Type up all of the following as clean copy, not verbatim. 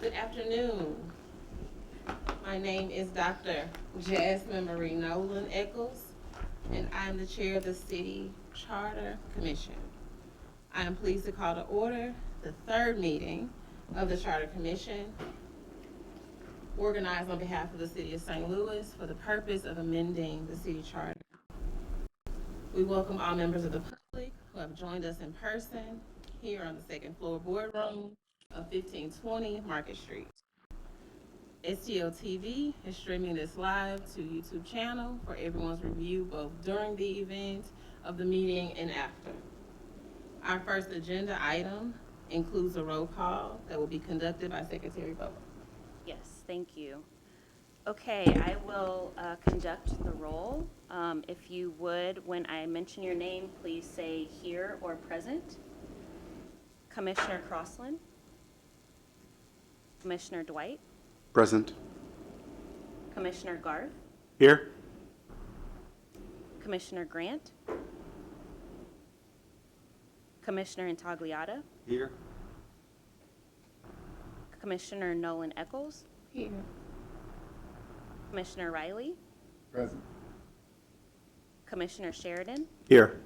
Good afternoon. My name is Dr. Jasmine Marie Nolan Eccles, and I'm the chair of the City Charter Commission. I am pleased to call to order the third meeting of the Charter Commission, organized on behalf of the City of St. Louis for the purpose of amending the City Charter. We welcome all members of the public who have joined us in person here on the second floor boardroom of 1520 Market Street. STL TV is streaming this live to YouTube channel for everyone's review both during the event of the meeting and after. Our first agenda item includes a roll call that will be conducted by Secretary Bobo. Yes, thank you. Okay, I will conduct the roll. If you would, when I mention your name, please say here or present. Commissioner Crossland. Commissioner Dwight. Present. Commissioner Garth. Here. Commissioner Grant. Commissioner Intagliata. Here. Commissioner Nolan Eccles. Here. Commissioner Riley. Present. Commissioner Sheridan. Here.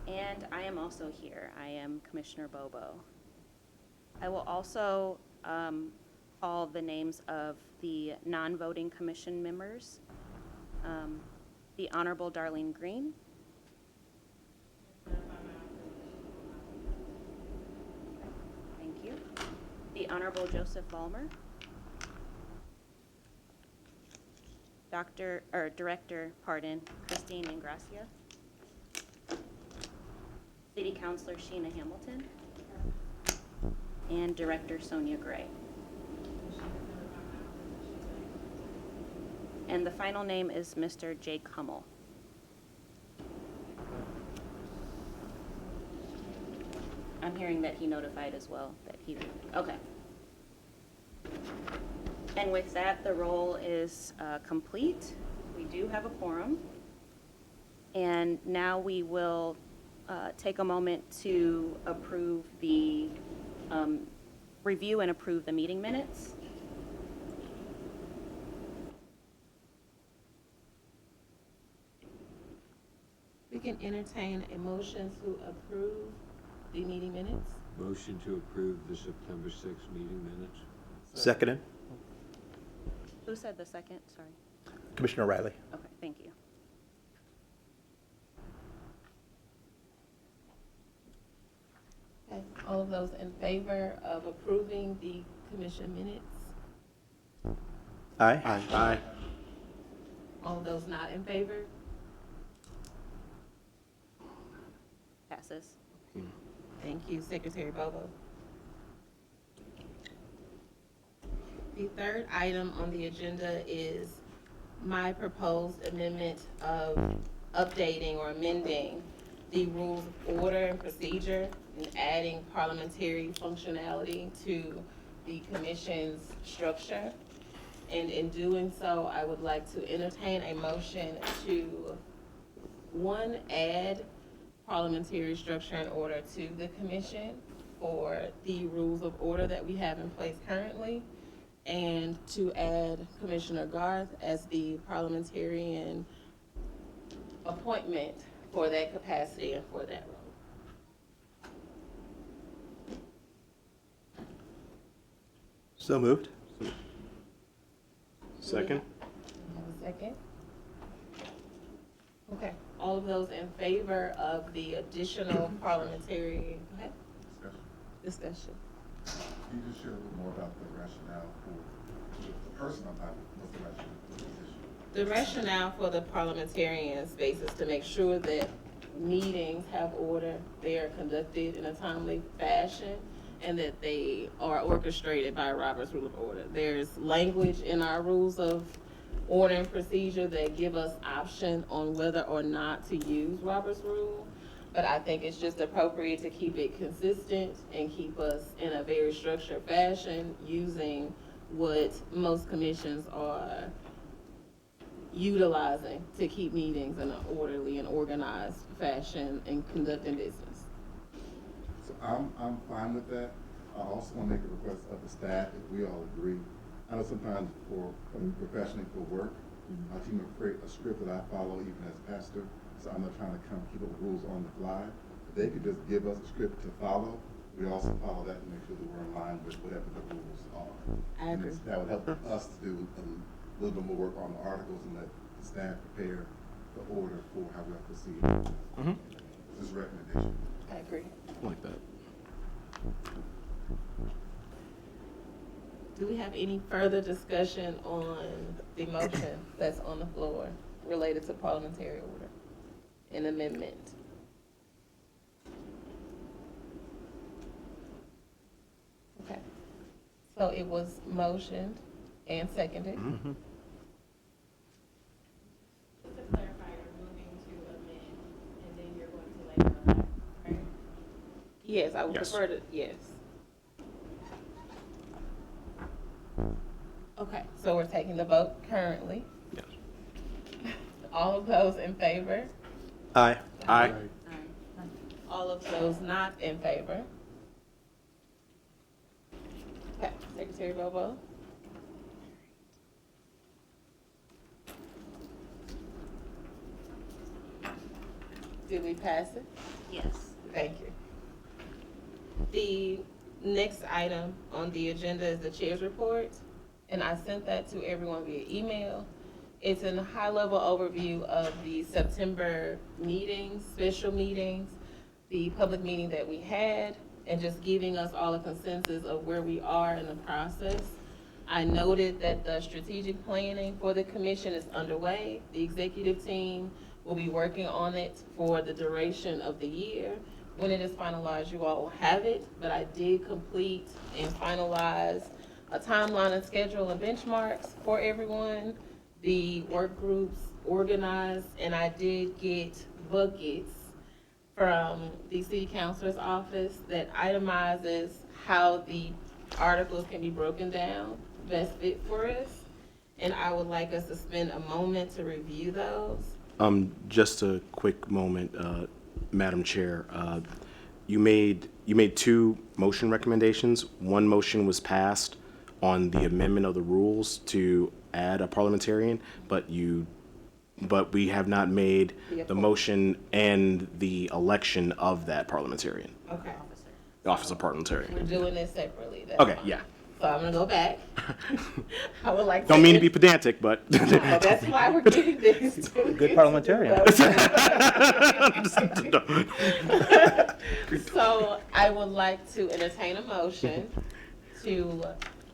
And I am also here. I am Commissioner Bobo. I will also call the names of the non-voting commission members. The Honorable Darlene Green. Thank you. The Honorable Joseph Vollmer. Director, Christine Ingracia. City Councilor Sheena Hamilton. And Director Sonia Gray. And the final name is Mr. Jake Hummel. I'm hearing that he notified as well that he, okay. And with that, the roll is complete. We do have a quorum. And now we will take a moment to approve the, review and approve the meeting minutes. We can entertain a motion to approve the meeting minutes. Motion to approve the September 6th meeting minutes. Seconded. Who said the second? Sorry. Commissioner Riley. Okay, thank you. Okay. All of those in favor of approving the commission minutes? Aye. Aye. All of those not in favor? Passes. Thank you, Secretary Bobo. The third item on the agenda is my proposed amendment of updating or amending the rules of order and procedure and adding parliamentary functionality to the commission's structure. And in doing so, I would like to entertain a motion to, one, add parliamentary structure and order to the commission for the rules of order that we have in place currently, and to add Commissioner Garth as the parliamentarian appointment for that capacity and for that role. So moved. Second. Have a second? Okay, all of those in favor of the additional parliamentary, go ahead, discussion. Can you just share a little more about the rationale for the person on top of the rationale for the position? The rationale for the parliamentarian space is to make sure that meetings have order, they are conducted in a timely fashion, and that they are orchestrated by Robert's Rule of Order. There's language in our rules of order and procedure that give us option on whether or not to use Robert's Rule, but I think it's just appropriate to keep it consistent and keep us in a very structured fashion using what most commissions are utilizing to keep meetings in an orderly and organized fashion and conducting business. So I'm fine with that. I also want to make a request of the staff, if we all agree. I know sometimes professionally for work, my team will create a script that I follow even as pastor, so I'm not trying to come keep up with rules on the fly. If they could just give us a script to follow, we also follow that to make sure that we're in line with whatever the rules are. I agree. That would help us to do a little bit more work on the articles and let the staff prepare the order for how we'll proceed. This is a recommendation. I agree. Like that. Do we have any further discussion on the motion that's on the floor related to parliamentary order and amendment? Okay. So it was motioned and seconded. Just to clarify, you're moving to amend, and then you're going to later on, right? Yes, I would Yes. prefer to, yes. Okay, so we're taking the vote currently. Yes. All of those in favor? Aye. Aye. All of those not in favor? Okay, Secretary Bobo? Did we pass it? Yes. Thank you. The next item on the agenda is the chair's report, and I sent that to everyone via email. It's a high-level overview of the September meetings, special meetings, the public meeting that we had, and just giving us all a consensus of where we are in the process. I noted that the strategic planning for the commission is underway. The executive team will be working on it for the duration of the year. When it is finalized, you all will have it, but I did complete and finalize a timeline and schedule and benchmarks for everyone, the work groups organized, and I did get buckets from the city councilor's office that itemizes how the articles can be broken down, best fit for us. And I would like us to spend a moment to review those. Just a quick moment, Madam Chair. You made two motion recommendations. One motion was passed on the amendment of the rules to add a parliamentarian, but we have not made the motion and the election of that parliamentarian, Okay. the office of parliamentarian. We're doing this separately. That's Okay, fine. yeah. So I'm gonna go back. I would like to. Don't mean to be pedantic, but. No, that's why we're giving this to. Good parliamentarian. So I would like to entertain a motion to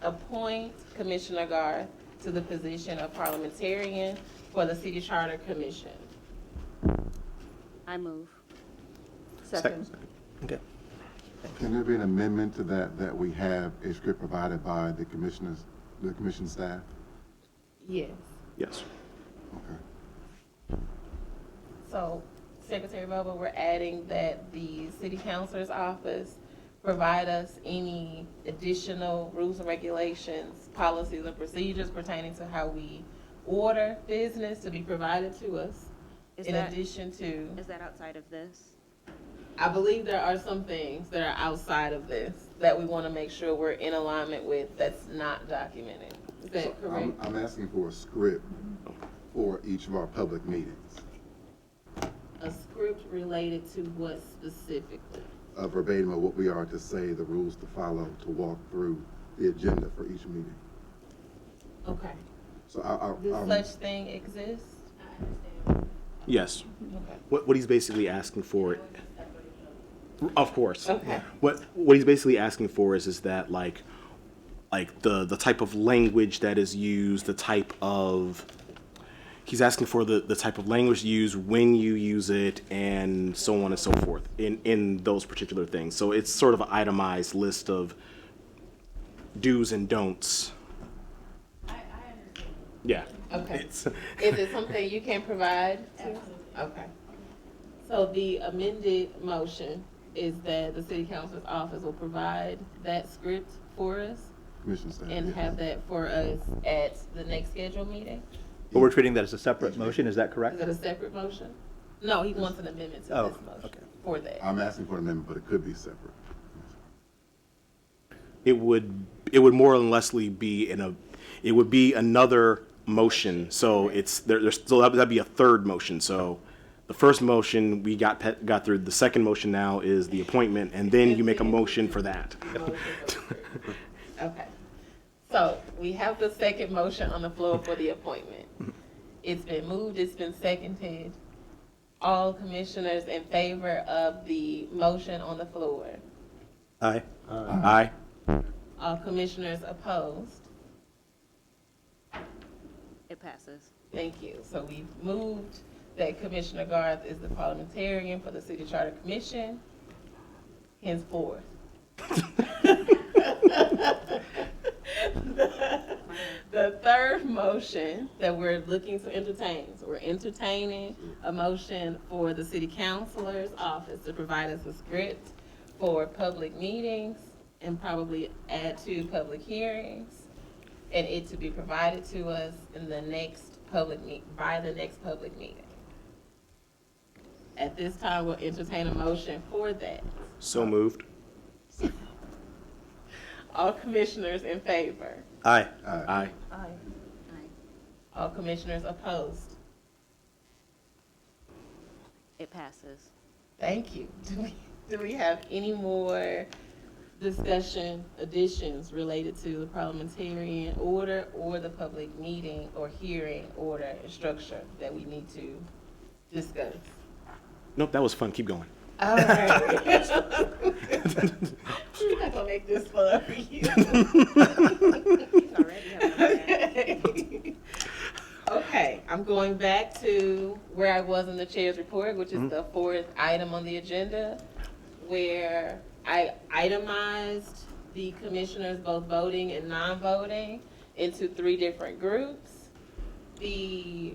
appoint Commissioner Garth to the position of parliamentarian for the City Charter Commission. I move. Second. Okay. Can there be an amendment to that we have a script provided by the commissioners, the commission staff? Yes. Yes. Okay. So Secretary Bobo, we're adding that the City Councilor's office provide us any additional rules and regulations, policies and procedures pertaining to how we order business to be provided to us. Is In that- addition to, Is that outside of this? I believe there are some things that are outside of this that we want to make sure we're in alignment with that's not documented. Is that So correct? I'm asking for a script for each of our public meetings, A script related to what specifically? a verbatim of what we are to say, the rules to follow, to walk through the agenda for each meeting. Okay. So Does such thing exist? I understand. Yes. Okay. What he's basically asking for, of course. Okay. What he's basically asking for is that like the type of language that is used, the type of, he's asking for the type of language used, when you use it, and so on and so forth in those particular things. So it's sort of an itemized list of do's and don'ts. I understand. Yeah. Okay. It's, Is it something you can provide to? Absolutely. Okay. So the amended motion is that the city council's office will provide that script for us Commission staff. and yes. have that for us at the next scheduled meeting? But we're treating that as a separate motion, is that Is correct? it a separate motion? No, he wants an amendment to Oh, this motion okay. for that. I'm asking for an amendment, but it could be separate. It would more or less be it would be another motion. So it's, there's still, that'd be a third motion. So the first motion, we got through. The second motion now is the appointment, and then you make a motion for that. Okay. So we have the second motion on the floor for the appointment. It's been moved, it's been seconded. All commissioners in favor of the motion on the floor? Aye. Aye. All commissioners opposed? It passes. Thank you. So we've moved that Commissioner Garth is the parliamentarian for the City Charter Commission, henceforth. The third motion that we're looking to entertain, so we're entertaining a motion for the city councilor's office to provide us a script for public meetings and probably add to public hearings, and it to be provided to us in the next by the next public meeting. At this time, we'll entertain a motion for that. So moved. All commissioners in favor? Aye. Aye. Aye. All commissioners opposed? It passes. Thank you. Do we have any more discussion, additions related to the parliamentarian order or the public meeting or hearing order and structure that we need to discuss? Nope, that was fun. Keep going. All right. We're not gonna make this fun for you. Already have a plan. Okay, I'm going back to where I was in the chair's report, which is the fourth item on the agenda, where I itemized the commissioners, both voting and non-voting, into 3 different groups. The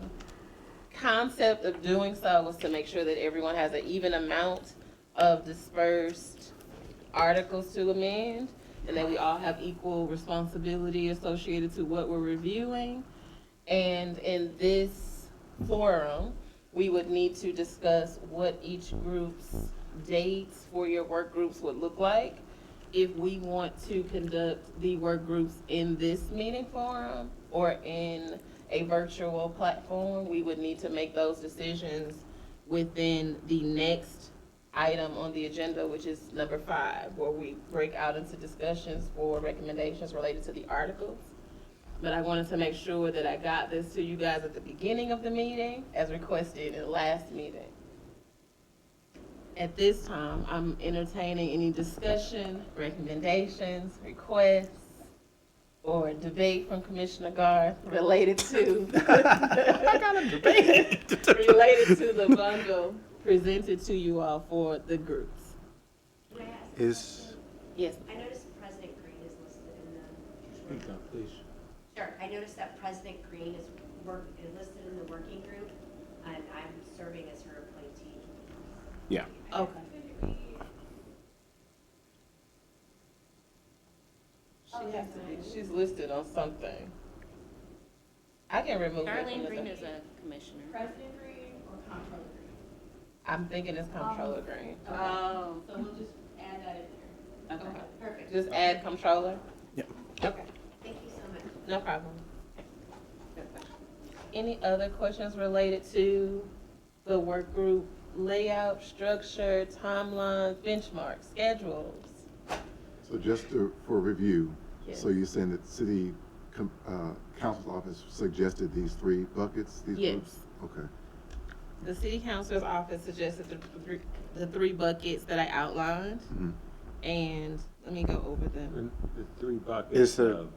concept of doing so was to make sure that everyone has an even amount of dispersed articles to amend, and that we all have equal responsibility associated to what we're reviewing. And in this forum, we would need to discuss what each group's dates for your work groups would look like. If we want to conduct the work groups in this meeting forum or in a virtual platform, we would need to make those decisions within the next item on the agenda, which is number 5, where we break out into discussions for recommendations related to the articles. But I wanted to make sure that I got this to you guys at the beginning of the meeting, as requested in the last meeting. At this time, I'm entertaining any discussion, recommendations, requests, or debate from Commissioner Garth related to I got a debate. related to the bundle presented to you all for the groups. Can I ask? Is, Yes. I noticed President Green is listed in the. Speak up, please. Sure, I noticed that President Green is listed in the working group, and I'm serving as her appointee. yeah. Okay. She has to be, she's listed on something. I can remove it. Darlene from Green the- is a commissioner. President Green or Comptroller Green? I'm thinking it's Comptroller Green. Oh. So we'll just add that in there. Okay. Perfect. Just add Comptroller? Yep. Okay, Thank you so much. no problem. Any other questions related to the work group layout, structure, timelines, benchmarks, schedules? So just for review, Yes. so you're saying that city council's office suggested these 3 buckets, these Yes. groups? Okay. The city councilor's office suggested the 3 buckets that I outlined, Mhm. and let me go over them. And the 3 Is buckets the- of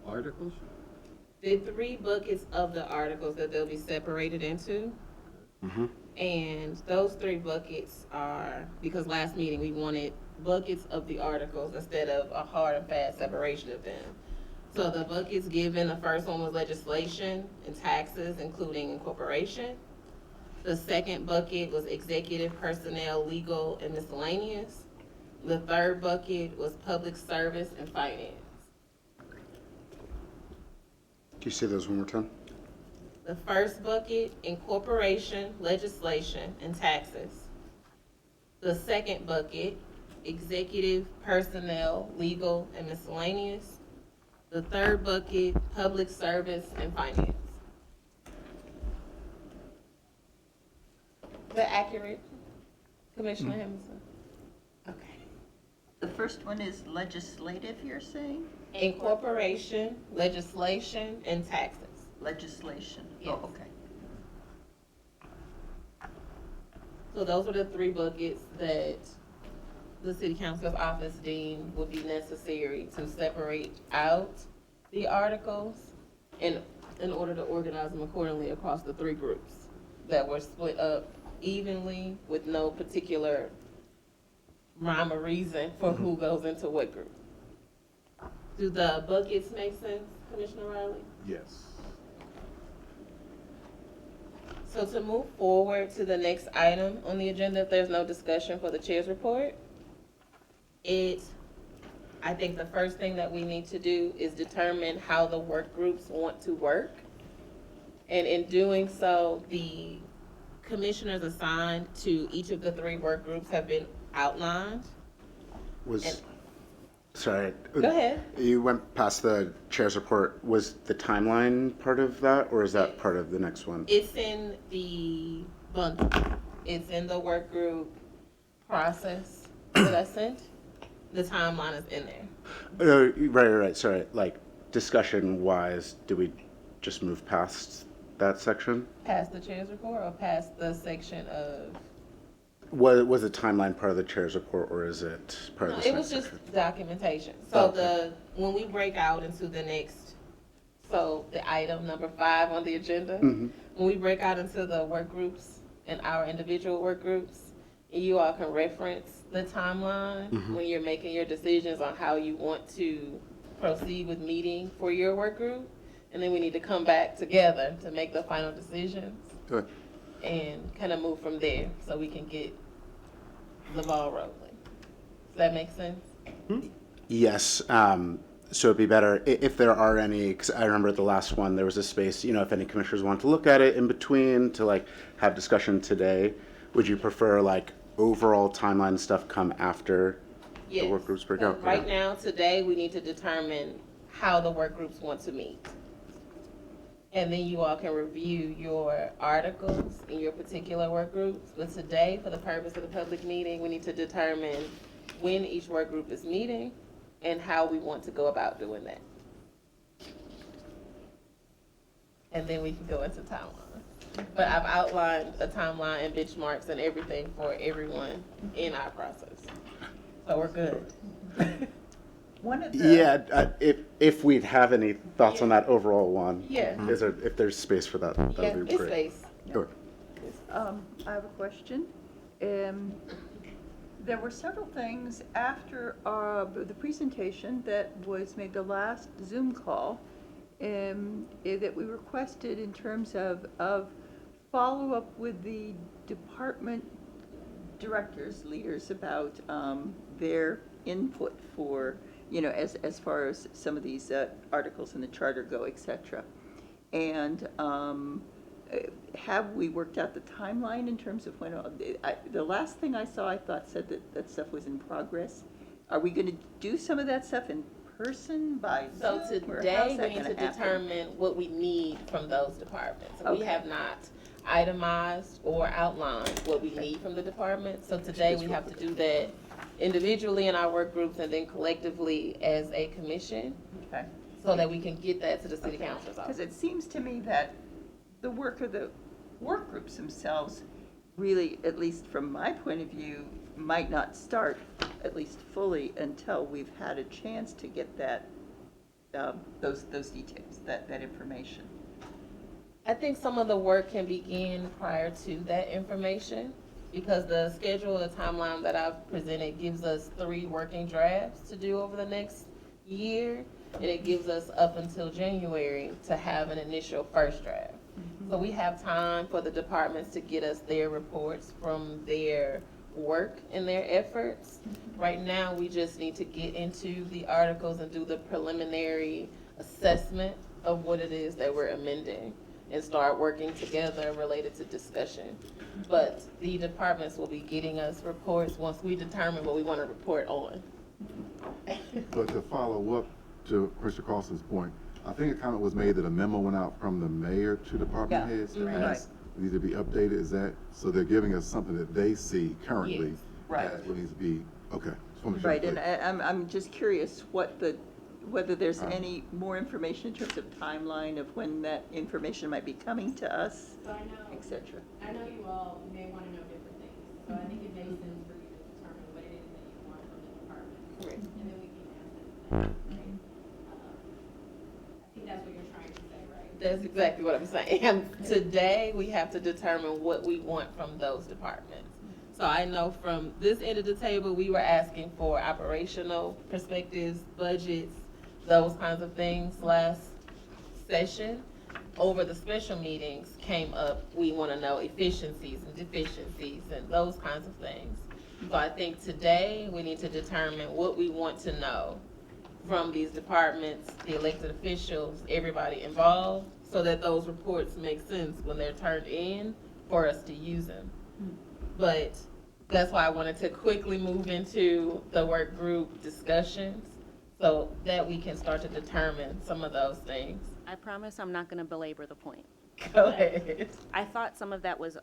articles? The 3 buckets of the articles that they'll be separated into. Mm-hmm. And those 3 buckets are, because last meeting we wanted buckets of the articles instead of a hard and fast separation of them. So the buckets given, the first one was legislation and taxes, including incorporation. The second bucket was executive personnel, legal, and miscellaneous. The third bucket was public service and finance. Can you say those one more time? The first bucket, incorporation, legislation, and taxes. The second bucket, executive, personnel, legal, and miscellaneous. The third bucket, public service and finance. Is that accurate, Commissioner Henderson? Okay. The first one is legislative, you're saying? Incorporation, legislation, and taxes. Legislation. Yes. Oh, okay. So those are the three buckets that the city council's office deemed would be necessary to separate out the articles in order to organize them accordingly across the three groups that were split up evenly with no particular rhyme or reason for who goes into what group. Do the buckets make sense, Commissioner Riley? Yes. So to move forward to the next item on the agenda, if there's no discussion for the chair's report, I think the first thing that we need to do is determine how the work groups want to work. And in doing so, the commissioners assigned to each of the three work groups have been outlined. Sorry. Go ahead. You went past the chair's report. Was the timeline part of that, or is that part of the next one? It's in the bundle. It's in the work group process that I sent. The timeline is in there. Right. Sorry. Like, discussion-wise, do we just move past that section? Past the chair's report or past the section of? Was the timeline part of the chair's report, or is it part of No, the it was next just section? documentation. So Okay. when we break out into the next, so the item number 5 on the agenda, when we break out into the work groups and our individual work groups, you all can reference the timeline when you're making your decisions on how you want to proceed with meeting for your work group. And then we need to come back together to make the final decisions Good. and kind of move from there so we can get the ball rolling. Does that make sense? Yes. So it'd be better if there are any, because I remember the last one, there was a space, if any commissioners want to look at it in between to like have discussion today. Would you prefer like overall timeline stuff come after the work groups break So out? right now, today, we need to determine how the work groups want to meet. And then you all can review your articles in your particular work groups. But today, for the purpose of the public meeting, we need to determine when each work group is meeting and how we want to go about doing that. And then we can go into timeline. But I've outlined a timeline and benchmarks and everything for everyone in our process. So we're good. One of the. Yeah, if we'd have any thoughts on that overall one. Yeah. If there's space for that, that Yeah, would be it's great. space. Sure. I have a question. There were several things after the presentation that was made the last Zoom call that we requested in terms of follow-up with the department directors, leaders about their input for, as far as some of these articles in the charter go, et cetera. And have we worked out the timeline in terms of when, the last thing I saw, I thought said that stuff was in progress. Are we going to do some of that stuff in person by So Zoom, or today, how's that we need gonna to happen? determine what we need from those departments. We Okay. have not itemized or outlined what we need from the department. So today, we have to do that individually in our work groups and then collectively as a commission Okay. so that we can get that to the city council's Because office. it seems to me that the work of the work groups themselves really, at least from my point of view, might not start, at least fully, until we've had a chance to get that, those details, that information. I think some of the work can begin prior to that information because the schedule, the timeline that I've presented gives us 3 working drafts to do over the next year, and it gives us up until January to have an initial first draft. So we have time for the departments to get us their reports from their work and their efforts. Right now, we just need to get into the articles and do the preliminary assessment of what it is that we're amending. and start working together related to discussion. But the departments will be getting us reports once we determine what we want to report on. But to follow up to Mr. Carlson's point, I think a comment was made that a memo went out from the mayor to department Yeah, heads to right. ask, needs to be updated, is that, so they're giving us something that they see currently? Yes. Right. As what needs to be, okay. Just wanna make sure Right, it's and clear. I'm just curious whether there's any more information in terms of timeline of when that information might be coming to us, So I know, et cetera. I know you all may want to know different things, so I think it makes sense for you to determine what it is that you want from the department. Correct. And then we can answer that, right? I think that's what you're trying to say, right? That's exactly what I'm saying. Today, we have to determine what we want from those departments. So I know from this end of the table, we were asking for operational perspectives, budgets, those kinds of things last session. Over the special meetings came up, we want to know efficiencies and deficiencies and those kinds of things. So I think today, we need to determine what we want to know from these departments, the elected officials, everybody involved, so that those reports make sense when they're turned in for us to use them. But that's why I wanted to quickly move into the work group discussions so that we can start to determine some of those things. I promise I'm not going to belabor the point. Go ahead. I thought some of that was,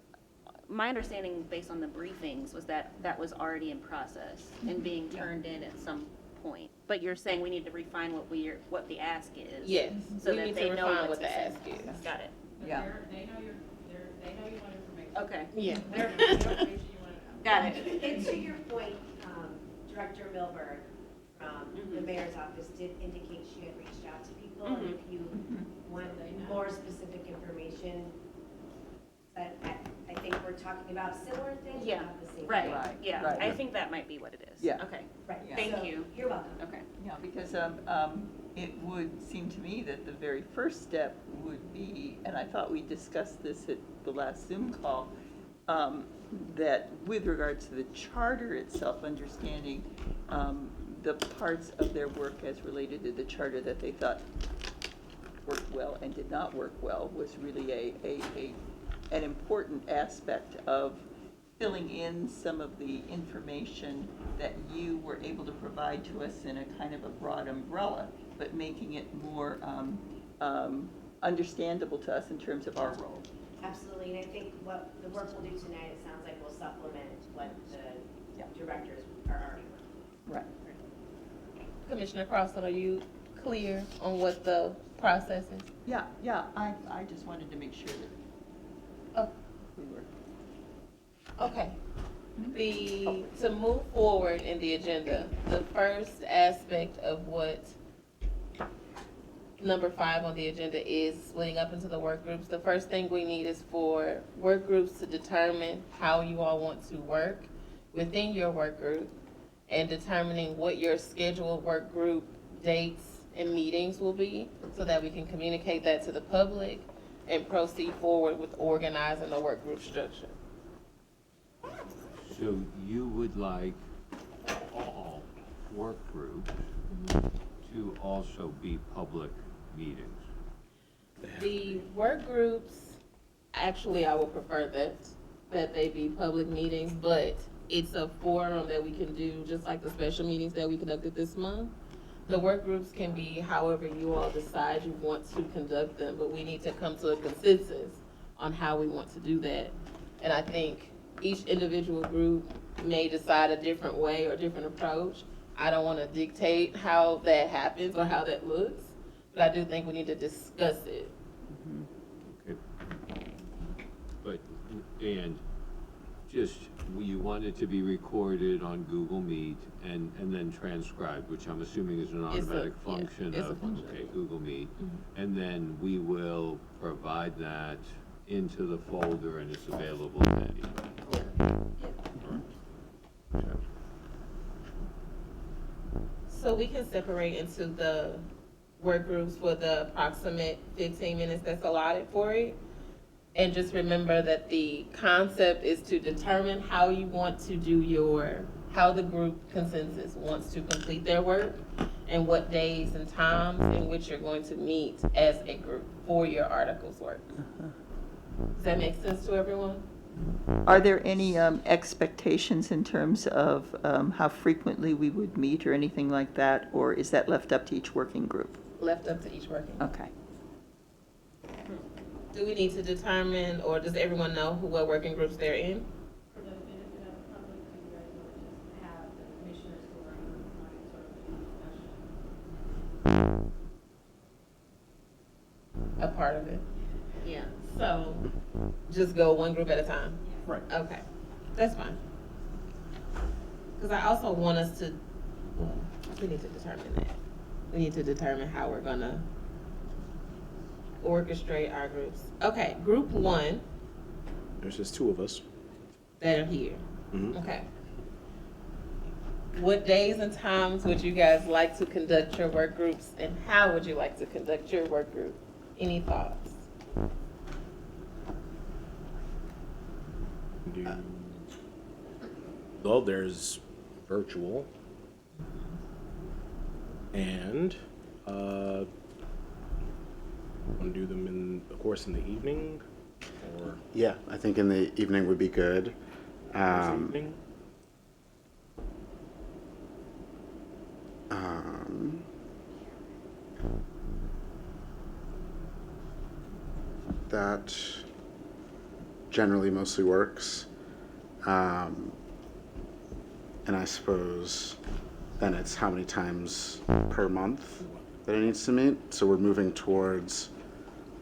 my understanding based on the briefings was that that was already in process and being turned in at some point. But you're saying we need to refine what the ask is. Yes, So we that need they to know refine what what to the say. ask is. Got it. But Yeah. they know you want information. Okay. Yeah. They know the information you want to know. Got it. And to your point, Director Milberg from the mayor's office did indicate she had reached out to people, and if you want more specific information, but I think we're talking about similar things, but Yeah, not the same. right, Right, yeah. right. I think that might be what it is. Yeah. Okay, Right. Yeah. Thank So, you. You're welcome. okay. Yeah, because it would seem to me that the very first step would be, and I thought we discussed this at the last Zoom call, that with regards to the charter itself, understanding the parts of their work as related to the charter that they thought worked well and did not work well was really an important aspect of filling in some of the information that you were able to provide to us in a kind of a broad umbrella, but making it more understandable to us in terms of our role. Absolutely, and I think what the work we'll do tonight, it sounds like will supplement what Yeah. the directors are already working. Right. Commissioner Crossan, are you clear on what the process is? Yeah, I just wanted to make sure that Oh, we were. okay. To move forward in the agenda, the first aspect of what number 5 on the agenda is splitting up into the work groups. The first thing we need is for work groups to determine how you all want to work within your work group and determining what your scheduled work group dates and meetings will be so that we can communicate that to the public and proceed forward with organizing the work group structure. So you would like all work groups to also be public meetings? The work groups, actually, I would prefer that they be public meetings, but it's a forum that we can do, just like the special meetings that we conducted this month. The work groups can be however you all decide you want to conduct them, but we need to come to a consensus on how we want to do that. And I think each individual group may decide a different way or different approach. I don't want to dictate how that happens or how that looks, but I do think we need to discuss it. Okay. But, and just, you want it to be recorded on Google Meet and then transcribed, which I'm assuming is an It's a- automatic yeah, function it's a of, function. okay, Google Meet. And then we will provide that into the folder and it's available to anybody. Okay. So we can separate into the work groups for the approximate 15 minutes that's allotted for it. And just remember that the concept is to determine how you want to do how the group consensus wants to complete their work. and what days and times in which you're going to meet as a group for your articles work. Does that make sense to everyone? Are there any expectations in terms of how frequently we would meet or anything like that? Or is that left up to each working group? Left up to each working group. Okay. Do we need to determine, or does everyone know what working groups they're in? For the benefit of the public, do you guys want to just have the commissioners who are on sort of a discussion? A part of it? Yeah. So, just go one group at a time? Right. Okay, that's fine. Because I also want us to, well, we need to determine that. We need to determine how we're gonna orchestrate our groups. Okay, group one There's just two of us. that are here. Mhm. Okay. What days and times would you guys like to conduct your work groups, and how would you like to conduct your work group? Any thoughts? Well, there's virtual and want to do them in, of course, in the evening or Yeah, I think in the evening would be good. evening. That generally mostly works. And I suppose then it's how many times per month that it needs to meet. So we're moving towards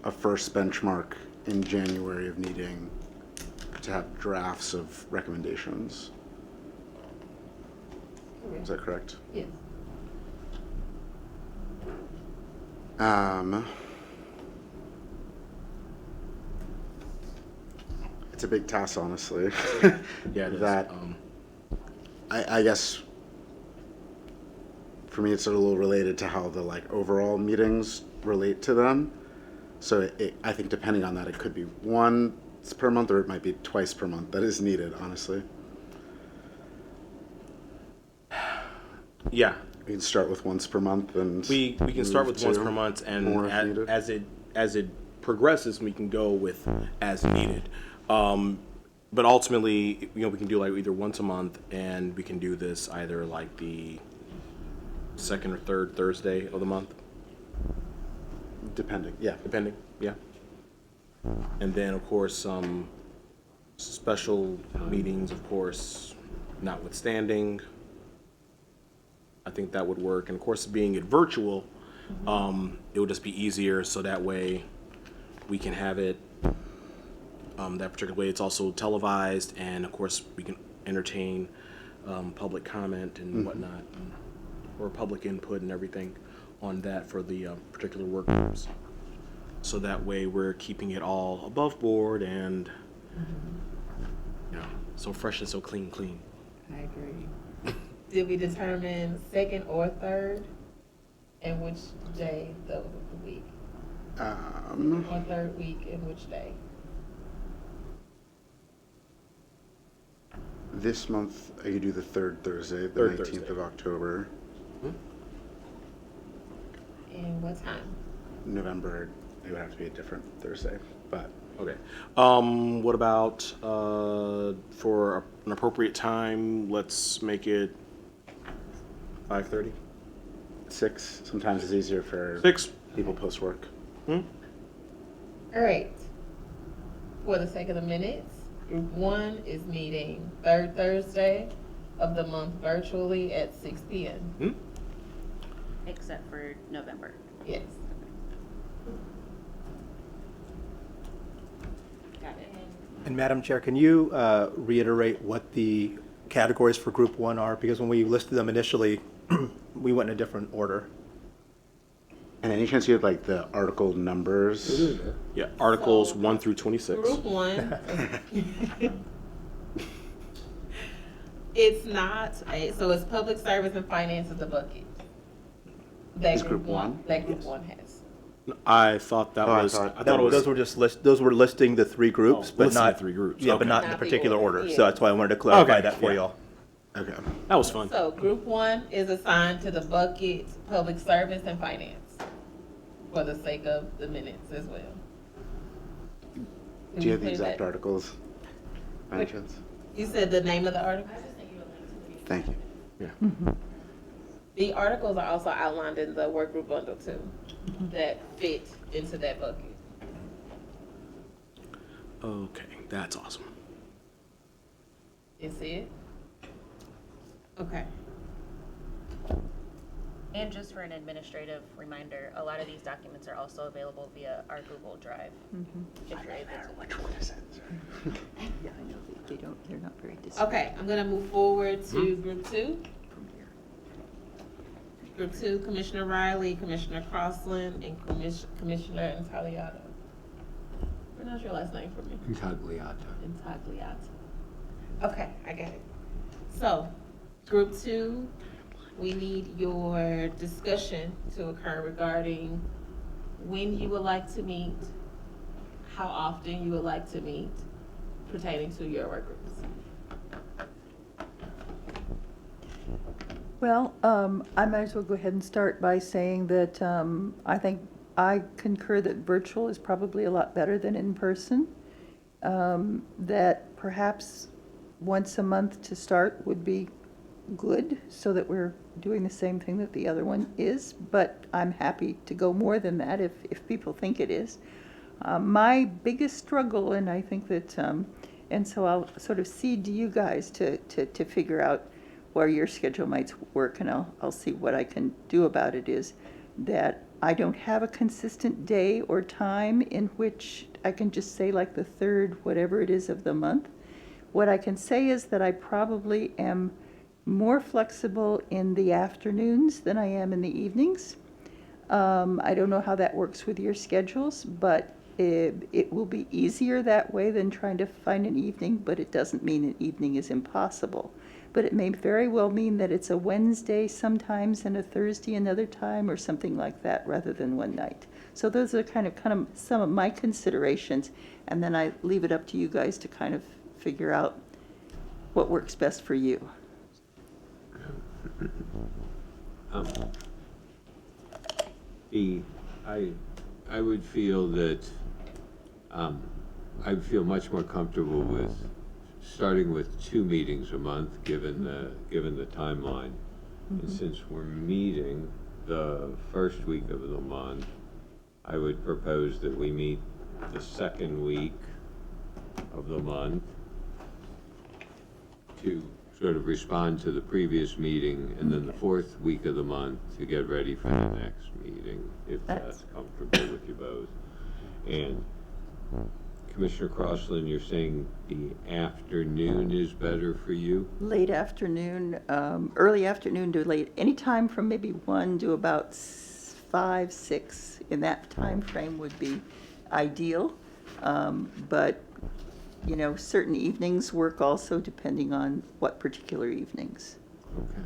a first benchmark in January of needing to have drafts of recommendations. Is that correct? Yes. It's a big task, honestly. Yeah, it is. That I guess for me, it's a little related to how the like overall meetings relate to them. So I think depending on that, it could be once per month or it might be twice per month. That is needed, honestly. Yeah, We can start with once per month and we can start move with once to per month, and more if needed. as it progresses, we can go with as needed. But ultimately, we can do like either once a month, and we can do this either like the second or third Thursday of the month, depending. Yeah. depending. Yeah. And then, of course, some special meetings, of course, notwithstanding. I think that would work. And of course, being it virtual, it would just be easier, so that way we can have it that particular way. It's also televised, and of course, we can entertain public comment and whatnot, or public input and everything on that for the particular work groups. So that way, we're keeping it all above board and so fresh and so clean. I agree. Did we determine second or third? And which day of the week? Or third week and which day? This month, I could do the third Thursday, the Third 19th Thursday. of October. And what time? November, it would have to be a different Thursday, but Okay. What about for an appropriate time? Let's make it 5:30. 6, sometimes it's easier for 6. people post-work. All right. For the sake of the minutes, group one is meeting third Thursday of the month virtually at 6 p.m. Except for November. Yes. Got it. And Madam Chair, can you reiterate what the categories for Group 1 are? Because when we listed them initially, we went in a different order. And any chance you have like the article numbers? Yeah. Articles So, 1 through 26. Group one. It's not, so it's public service and finance is a bucket. That Is group one? That group one has. I thought that Oh, I was. thought- I thought it was. Those were just those were listing the three groups, Oh, but listing the not three groups, Yeah, okay. but not in a Not the particular order, order. yeah. So that's why I wanted to clarify Okay, that for yeah. y'all. Okay. That was fun. So group one is assigned to the bucket, public service and finance, for the sake of the minutes as well. Do you have the Can exact put that- articles? By any Wait. chance? You said the name of the article? I just think you would link to the meeting. Thank you. Yeah. The articles are also outlined in the work group bundle too, that fit into that bucket. Okay, that's awesome. You see it? Okay. And just for an administrative reminder, a lot of these documents are also available via our Google Drive. If you're able to. Which one is it? Yeah, I know, they're not very distinct. Okay, I'm gonna move forward to group two. Group two, Commissioner Riley, Commissioner Crossland, and Commissioner Intagliato. Pronounce your last name for me. Intagliata. Intagliato. Okay, I got it. So, group two, we need your discussion to occur regarding when you would like to meet, how often you would like to meet pertaining to your work groups. Well, I might as well go ahead and start by saying that I think I concur that virtual is probably a lot better than in person. That perhaps once a month to start would be good, so that we're doing the same thing that the other one is, but I'm happy to go more than that if people think it is. My biggest struggle, and I think that, and so I'll sort of cede to you guys to figure out where your schedule might work, and I'll see what I can do about it, is that I don't have a consistent day or time in which I can just say like the third, whatever it is of the month. What I can say is that I probably am more flexible in the afternoons than I am in the evenings. I don't know how that works with your schedules, but it will be easier that way than trying to find an evening, but it doesn't mean an evening is impossible. But it may very well mean that it's a Wednesday sometimes and a Thursday another time or something like that rather than one night. So those are kind of some of my considerations, and then I leave it up to you guys to kind of figure out what works best for you. I would feel that, I would feel much more comfortable with starting with 2 meetings a month, given the timeline. And since we're meeting the first week of the month, I would propose that we meet the second week of the month to sort of respond to the previous meeting, and then the fourth week of the month to get ready for the next meeting, if that's comfortable with you both. And Commissioner Crossland, you're saying the afternoon is better for you? Late afternoon, early afternoon to late, anytime from maybe 1 to about 5, 6, in that time frame would be ideal. But, you know, certain evenings work also depending on what particular evenings. Okay.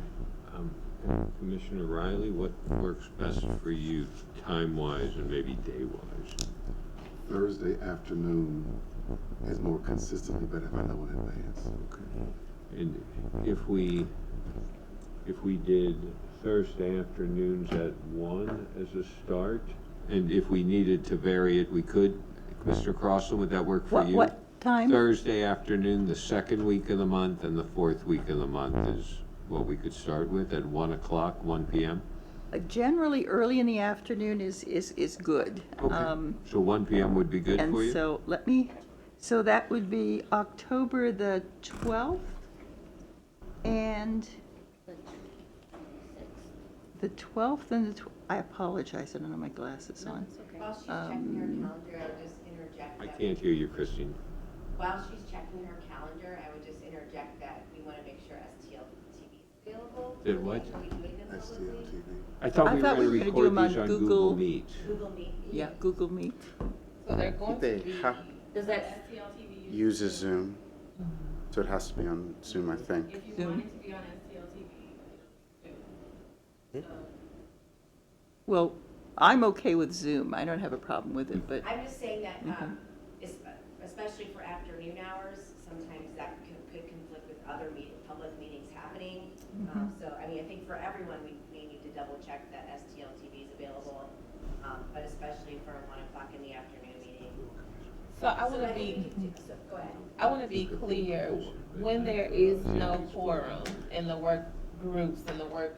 And Commissioner Riley, what works best for you time-wise and maybe day-wise? Thursday afternoon is more consistently better if I know in advance. Okay. And if we did Thursday afternoons at 1 as a start, and if we needed to vary it, we could. Mr. Crossland, would that work for you? What time? Thursday afternoon, the second week of the month, and the fourth week of the month is what we could start with at 1 o'clock, 1 p.m.? Generally, early in the afternoon is good. Okay. So 1 p.m. would be good And for you? so that would be October the 12th and the 12th and I apologize, I don't have my glasses on. While she's checking her calendar, I would just interject I that. can't hear you, Christine. While she's checking her calendar, I would just interject that we want to make sure STLTV is available. Did what? Are we doing them publicly? STLTV. I thought we were I thought we going were to gonna do record them on these on Google. Google Meet. Google Meet. Yeah, Google Meet. So they're going to They be, have, Does that, STLTV uses Zoom, so it has to be on Zoom, I think. If you Zoom. want it to be on STLTV, it'll do. Well, I'm okay with Zoom. I don't have a problem with it, but I'm just saying that, Mhm. especially for afternoon hours, sometimes that could conflict with other public meetings happening. So, I mean, I think for everyone, we need to double check that STL TV is available, but especially for a 1 o'clock in the afternoon meeting. So I So want to I think be, we can do- so go ahead. I want to be clear, when there is no quorum in the work groups and the work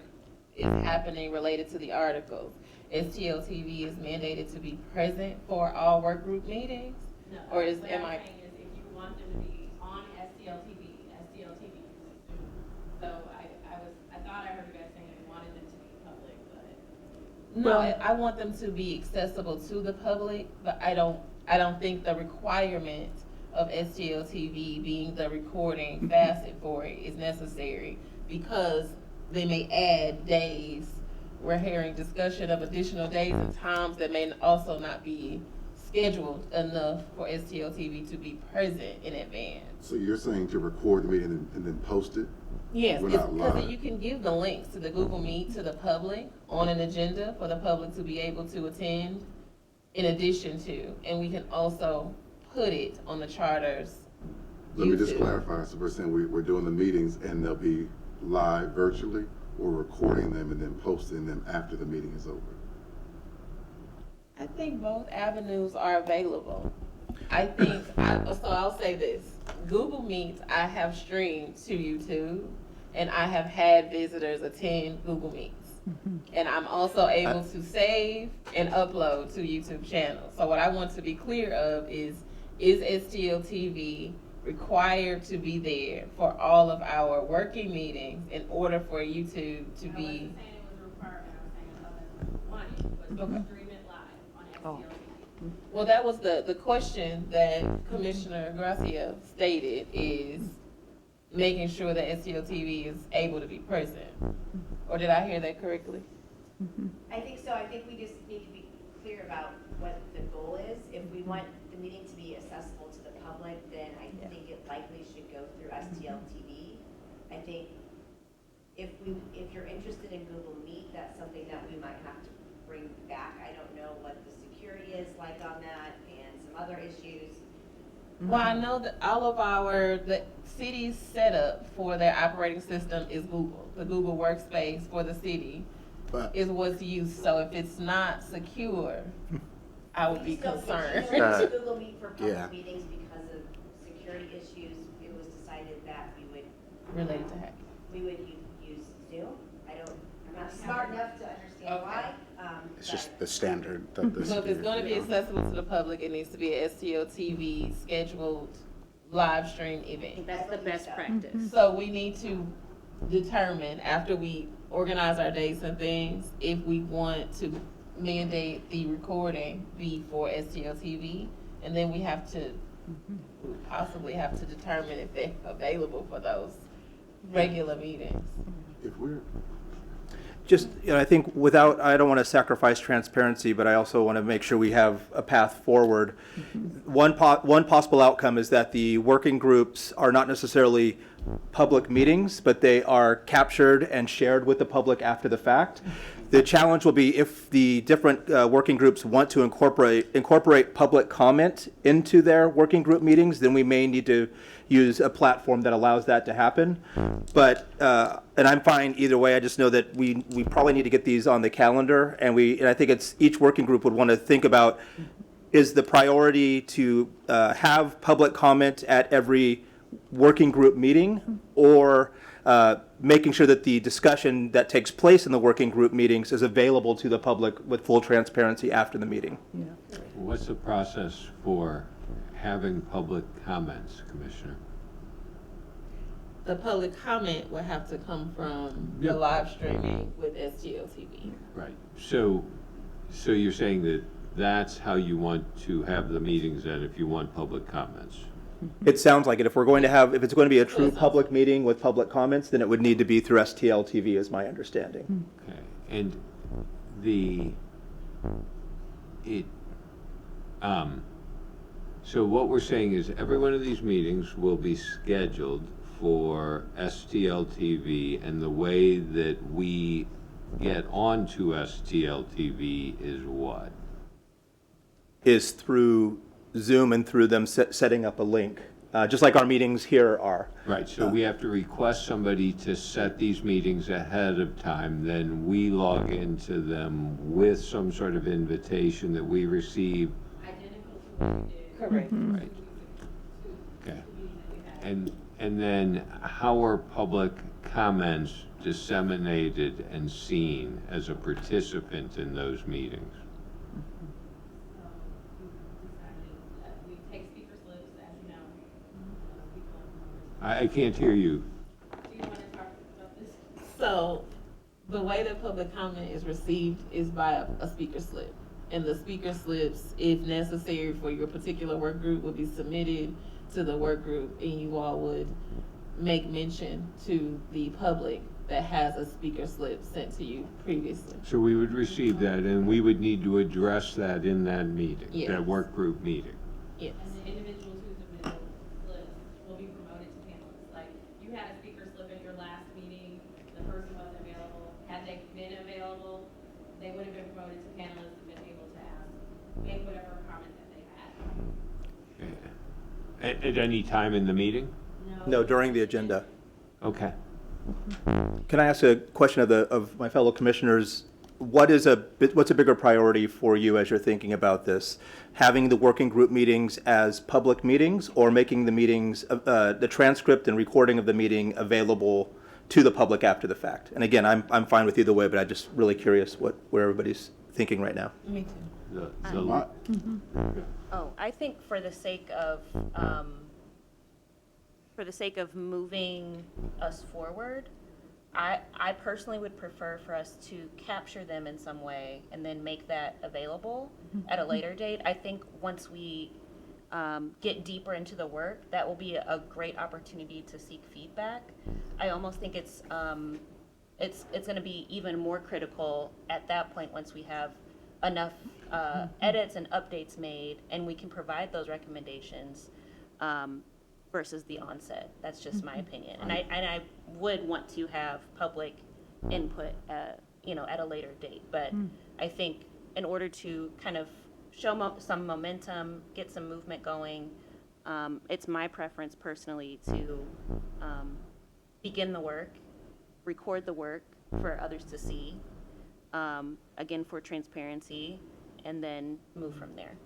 is happening related to the articles, STLTV is mandated to be present for all work group meetings? No, Or is, what am I'm I, saying is if you want them to be on STLTV uses Zoom. So I thought I heard you guys saying you wanted them to be public, but. no, I want them to be accessible to the public, but I don't think the requirement of STLTV being the recording facet for it is necessary, because they may add days. We're hearing discussion of additional days and times that may also not be scheduled enough for STLTV to be present in advance. So you're saying to record the meeting and then post it? Yes, We're it's not because live. you can give the links to the Google Meet to the public on an agenda for the public to be able to attend in addition to, and we can also put it on the charter's Let me just YouTube. clarify. So we're saying we're doing the meetings and they'll be live virtually, or recording them and then posting them after the meeting is over? I think both avenues are available. I think, so I'll say this, Google Meets, I have streamed to YouTube, and I have had visitors attend Google Meets. And I'm also able to save and upload to YouTube channels. So what I want to be clear of is STLTV required to be there for all of our working meetings in order for YouTube to I wasn't be? saying it was required, I was saying wanted, was to stream it live on STLTV. Well, that was the question that Commissioner Gracia stated, is making sure that STLTV is able to be present. Or did I hear that correctly? I think so. I think we just need to be clear about what the goal is. If we want the meeting to be accessible to the public, then I think it likely should go through STL TV. I think if you're interested in Google Meet, that's something that we might have to bring back. I don't know what the security is like on that and some other issues. Well, I know that all of the city's setup for their operating system is Google. The Google Workspace for the city But is what's used. So if it's not secure, I would be We still concerned. use Google Meet for yeah. public meetings because of security issues. It was decided that Related to hacking. we would use Zoom. I'm not smart enough to understand Okay. why. It's just the standard that the So if it's city- gonna be accessible to the public, it needs to be a STLTV scheduled live stream I think event. that's the best practice. So we need to determine, after we organize our dates and things, if we want to mandate the recording be for STLTV, and then we have to possibly have to determine if they're available for those regular meetings. If we're, Just, I think I don't want to sacrifice transparency, but I also want to make sure we have a path forward. One possible outcome is that the working groups are not necessarily public meetings, but they are captured and shared with the public after the fact. The challenge will be if the different working groups want to incorporate public comment into their working group meetings, then we may need to use a platform that allows that to happen. But, and I'm fine either way, I just know that we probably need to get these on the calendar, and I think each working group would want to think about, is the priority to have public comment at every working group meeting, or making sure that the discussion that takes place in the working group meetings is available to the public with full transparency after the meeting. What's the process for having public comments, Commissioner? The public comment will have to come from the Yep. live streaming with STLTV. Right. So you're saying that that's how you want to have the meetings then, if you want public comments? It sounds like it. If it's going to be a true public meeting with public comments, then it would need to be through STLTV, is my understanding. Okay. And so what we're saying is every one of these meetings will be scheduled for STLTV, and the way that we get onto STLTV is what? Is through Zoom and through them setting up a link just like our meetings here are. Right, so we have to request somebody to set these meetings ahead of time, then we log into them with some sort of invitation that we receive. Identical to what we did. Correct. Right. Okay. And then how are public comments disseminated and seen as a participant in those meetings? We take speaker slips, as you know. I can't hear you. Do you want to talk about this? So, the way that public comment is received is by a speaker slip. And the speaker slips, if necessary for your particular work group, will be submitted to the work group, and you all would make mention to the public that has a speaker slip sent to you previously. So we would receive that, and we would need to address that in that meeting, Yes. that work group meeting. Yes. And the individuals who submitted slips will be promoted to panelists. Like, you had a speaker slip at your last meeting, the person wasn't available. Had they been available, they would have been promoted to panelists and been able to make whatever comment that they had. At any time in the meeting? No, during the agenda. Okay. Can I ask a question of my fellow commissioners? What's a bigger priority for you as you're thinking about this? Having the working group meetings as public meetings, or making the meetings, the transcript and recording of the meeting available to the public after the fact? And again, I'm fine with either way, but I'm just really curious where everybody's thinking right now. Me too. Oh, I think for the sake of moving us forward, I personally would prefer for us to capture them in some way and then make that available at a later date. I think once we get deeper into the work, that will be a great opportunity to seek feedback. I almost think it's going to be even more critical at that point once we have enough edits and updates made, and we can provide those recommendations versus the onset. That's just my opinion. And I would want to have public input, at a later date. But I think in order to kind of show some momentum, get some movement going, it's my preference personally to begin the work, record the work for others to see, again, for transparency, and then move from there.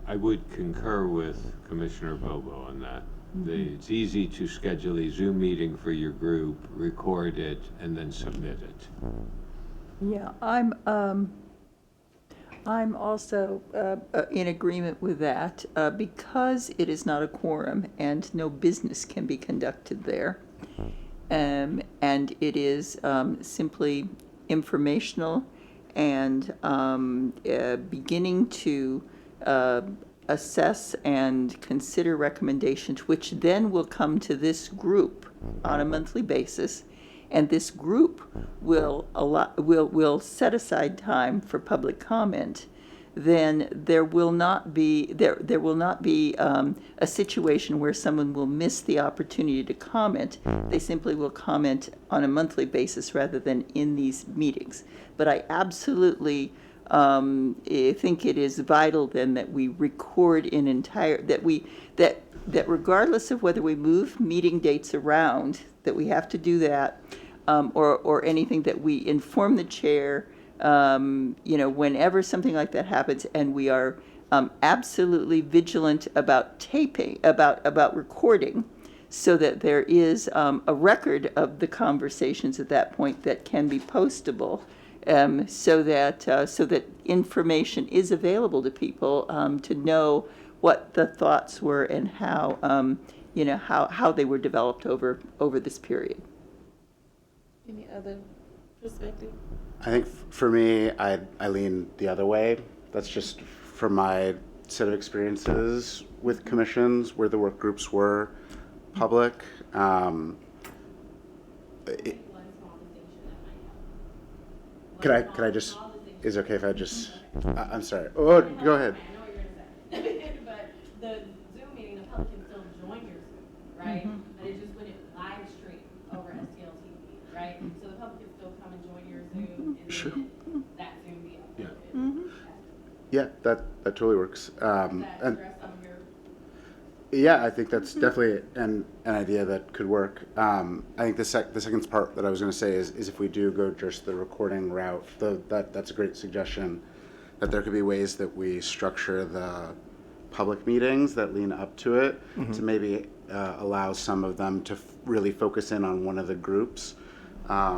I would concur with Commissioner Bobo on that. It's easy to schedule a Zoom meeting for your group, record it, and then submit it. Yeah, I'm also in agreement with that, because it is not a quorum and no business can be conducted there. And it is simply informational and beginning to assess and consider recommendations, which then will come to this group on a monthly basis. And this group will set aside time for public comment. Then there will not be a situation where someone will miss the opportunity to comment. They simply will comment on a monthly basis rather than in these meetings. But I absolutely think it is vital then that we record that regardless of whether we move meeting dates around, that we have to do that, or anything, that we inform the chair, whenever something like that happens, and we are absolutely vigilant about taping, about recording, so that there is a record of the conversations at that point that can be postable, so that information is available to people to know what the thoughts were and how how they were developed over this period. Any other perspective? I think for me, I lean the other way. That's just from my set of experiences with commissions where the work groups were public. One small distinction that might help. Could I just, is it okay if I just, I'm sorry. Oh, go ahead. I know what you're gonna say. But the Zoom meeting, the public can still join your Zoom, right? But it just wouldn't live stream over STLTV, right? So the public can still come and join your Zoom, and Sure. then that Zoom be Yeah. uploaded. Yeah, that totally works. Does that And address some of your? Yeah, I think that's definitely an idea that could work. I think the second part that I was going to say is if we do go just the recording route, that's a great suggestion, that there could be ways that we structure the public meetings that lean up to it to maybe allow some of them to really focus in on one of the groups,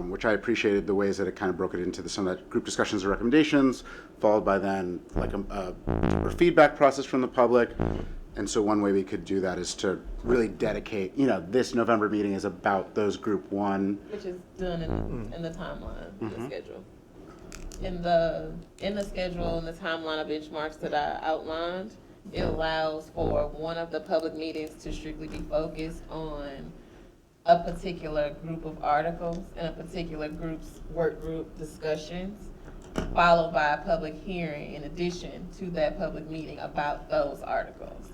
which I appreciated the ways that it kind of broke it into some of that group discussions and recommendations, followed by then like a deeper feedback process from the public. And so one way we could do that is to really dedicate, this November meeting is about those group one. Which is done in the timeline, the schedule. In the schedule and the timeline of benchmarks that I outlined, it allows for one of the public meetings to strictly be focused on a particular group of articles and a particular group's work group discussions, followed by a public hearing in addition to that public meeting about those articles.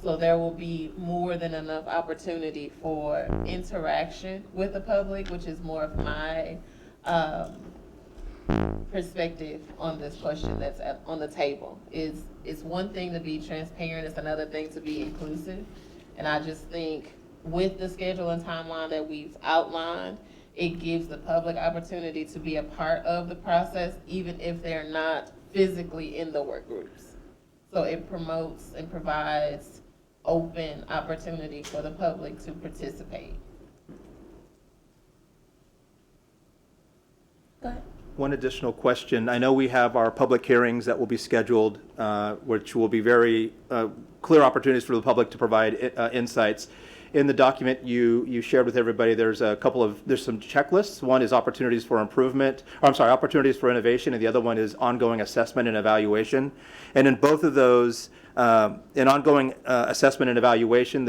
So there will be more than enough opportunity for interaction with the public, which is more of my perspective on this question that's on the table. It's one thing to be transparent, it's another thing to be inclusive. And I just think with the schedule and timeline that we've outlined, it gives the public opportunity to be a part of the process, even if they're not physically in the work groups. So it promotes and provides open opportunity for the public to participate. Go ahead. One additional question. I know we have our public hearings that will be scheduled, which will be very clear opportunities for the public to provide insights. In the document you shared with everybody, there's some checklists. One is opportunities for improvement, opportunities for innovation, and the other one is ongoing assessment and evaluation. And in both of those, in ongoing assessment and evaluation,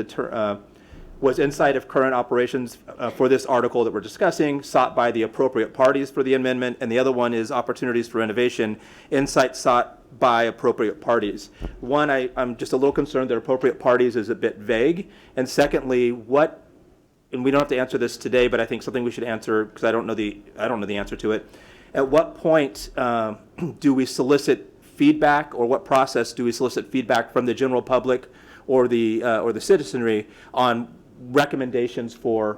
was insight of current operations for this article that we're discussing, sought by the appropriate parties for the amendment, and the other one is opportunities for innovation, insight sought by appropriate parties. One, I'm just a little concerned that appropriate parties is a bit vague, and secondly, and we don't have to answer this today, but I think something we should answer, because I don't know the answer to it. At what point do we solicit feedback, or what process do we solicit feedback from the general public or the citizenry on recommendations for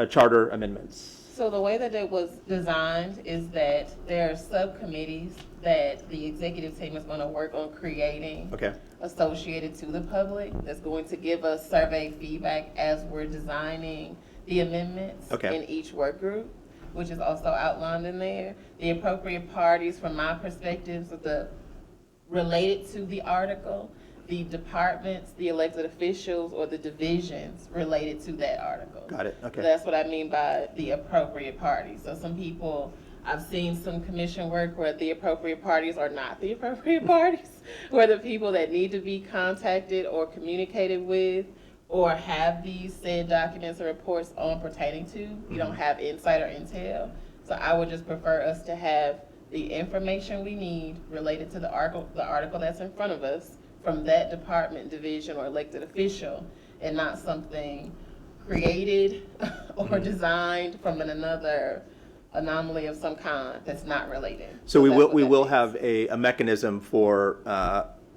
charter amendments? So the way that it was designed is that there are subcommittees that the executive team is going to work on creating, associated to the public, that's going to give us survey feedback as we're designing the amendments in each work group, which is also outlined in there. The appropriate parties, from my perspective, related to the article, the departments, the elected officials, or the divisions related to that article. Got it, okay. So that's what I mean by the appropriate parties. So some people, I've seen some commission work where the appropriate parties are not the appropriate parties, where the people that need to be contacted or communicated with or have these said documents or reports on pertaining to, you don't have insight or intel. So I would just prefer us to have the information we need related to the article that's in front of us from that department, division, or elected official, and not something created or designed from another anomaly of some kind that's not related. So we will have a mechanism for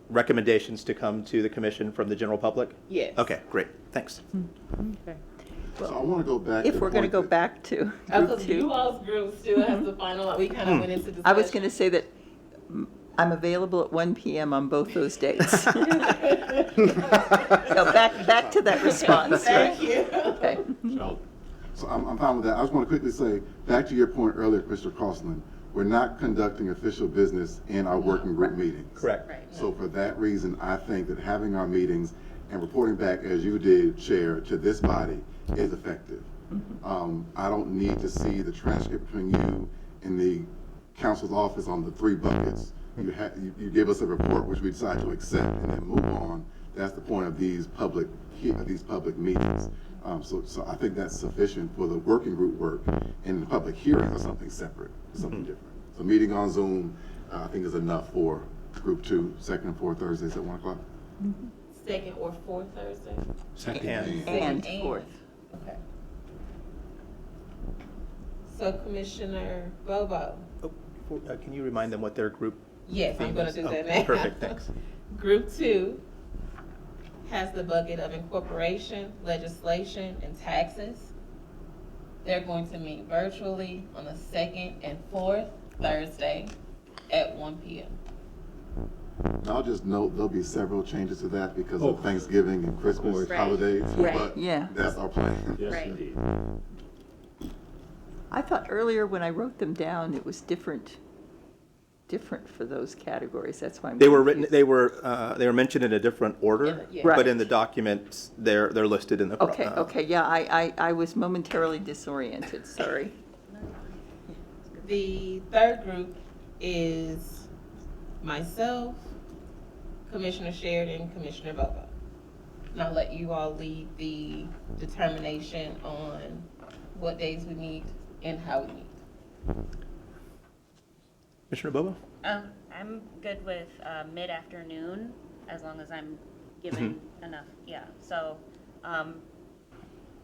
recommendations to come to the commission from the general public? Yes. Okay, great, thanks. So I want to go back. If to we're the going to point go that- back to group Because you two, all's group still has the final, we kind of went into discussion. I was going to say that I'm available at 1 p.m. on both those dates. So back to that response. Thank you. Okay. So I'm fine with that. I just want to quickly say, back to your point earlier, Mr. Costlin, we're not conducting official business in our working group meetings. Correct. Right. So for that reason, I think that having our meetings and reporting back as you did, Chair, to this body is effective. I don't need to see the transcript between you and the council's office on the 3 buckets. You give us a report which we decide to accept and then move on. That's the point of these public meetings. So I think that's sufficient for the working group work, and the public hearings are something separate, something different. So meeting on Zoom, I think is enough for group 2, second and fourth Thursdays at 1 o'clock. Second or fourth Thursday? And fourth. Okay. So Commissioner Bobo. Can you remind them what their group? Yes, I'm theme gonna is? do that Okay, now. Perfect, thanks. Group 2 has the bucket of incorporation, legislation, and taxes. They're going to meet virtually on the second and fourth Thursday at 1 p.m. And I'll just note, there'll be several changes to that because Oh. of Thanksgiving and Christmas course. Right. holidays. Right. But Yeah. that's our plan. Yes, Right. indeed. I thought earlier when I wrote them down, it was different for those categories. That's why I'm They were written, confused. they were mentioned in a different order, Yeah, yeah. but Right. in the documents, they're listed in the. Okay, okay, yeah, I was momentarily disoriented, sorry. The third group is myself, Commissioner Sheridan, Commissioner Bobo. And I'll let you all lead the determination on what days we meet and how we meet. Commissioner Bobo? I'm good with mid-afternoon, as long as I'm given enough, yeah. So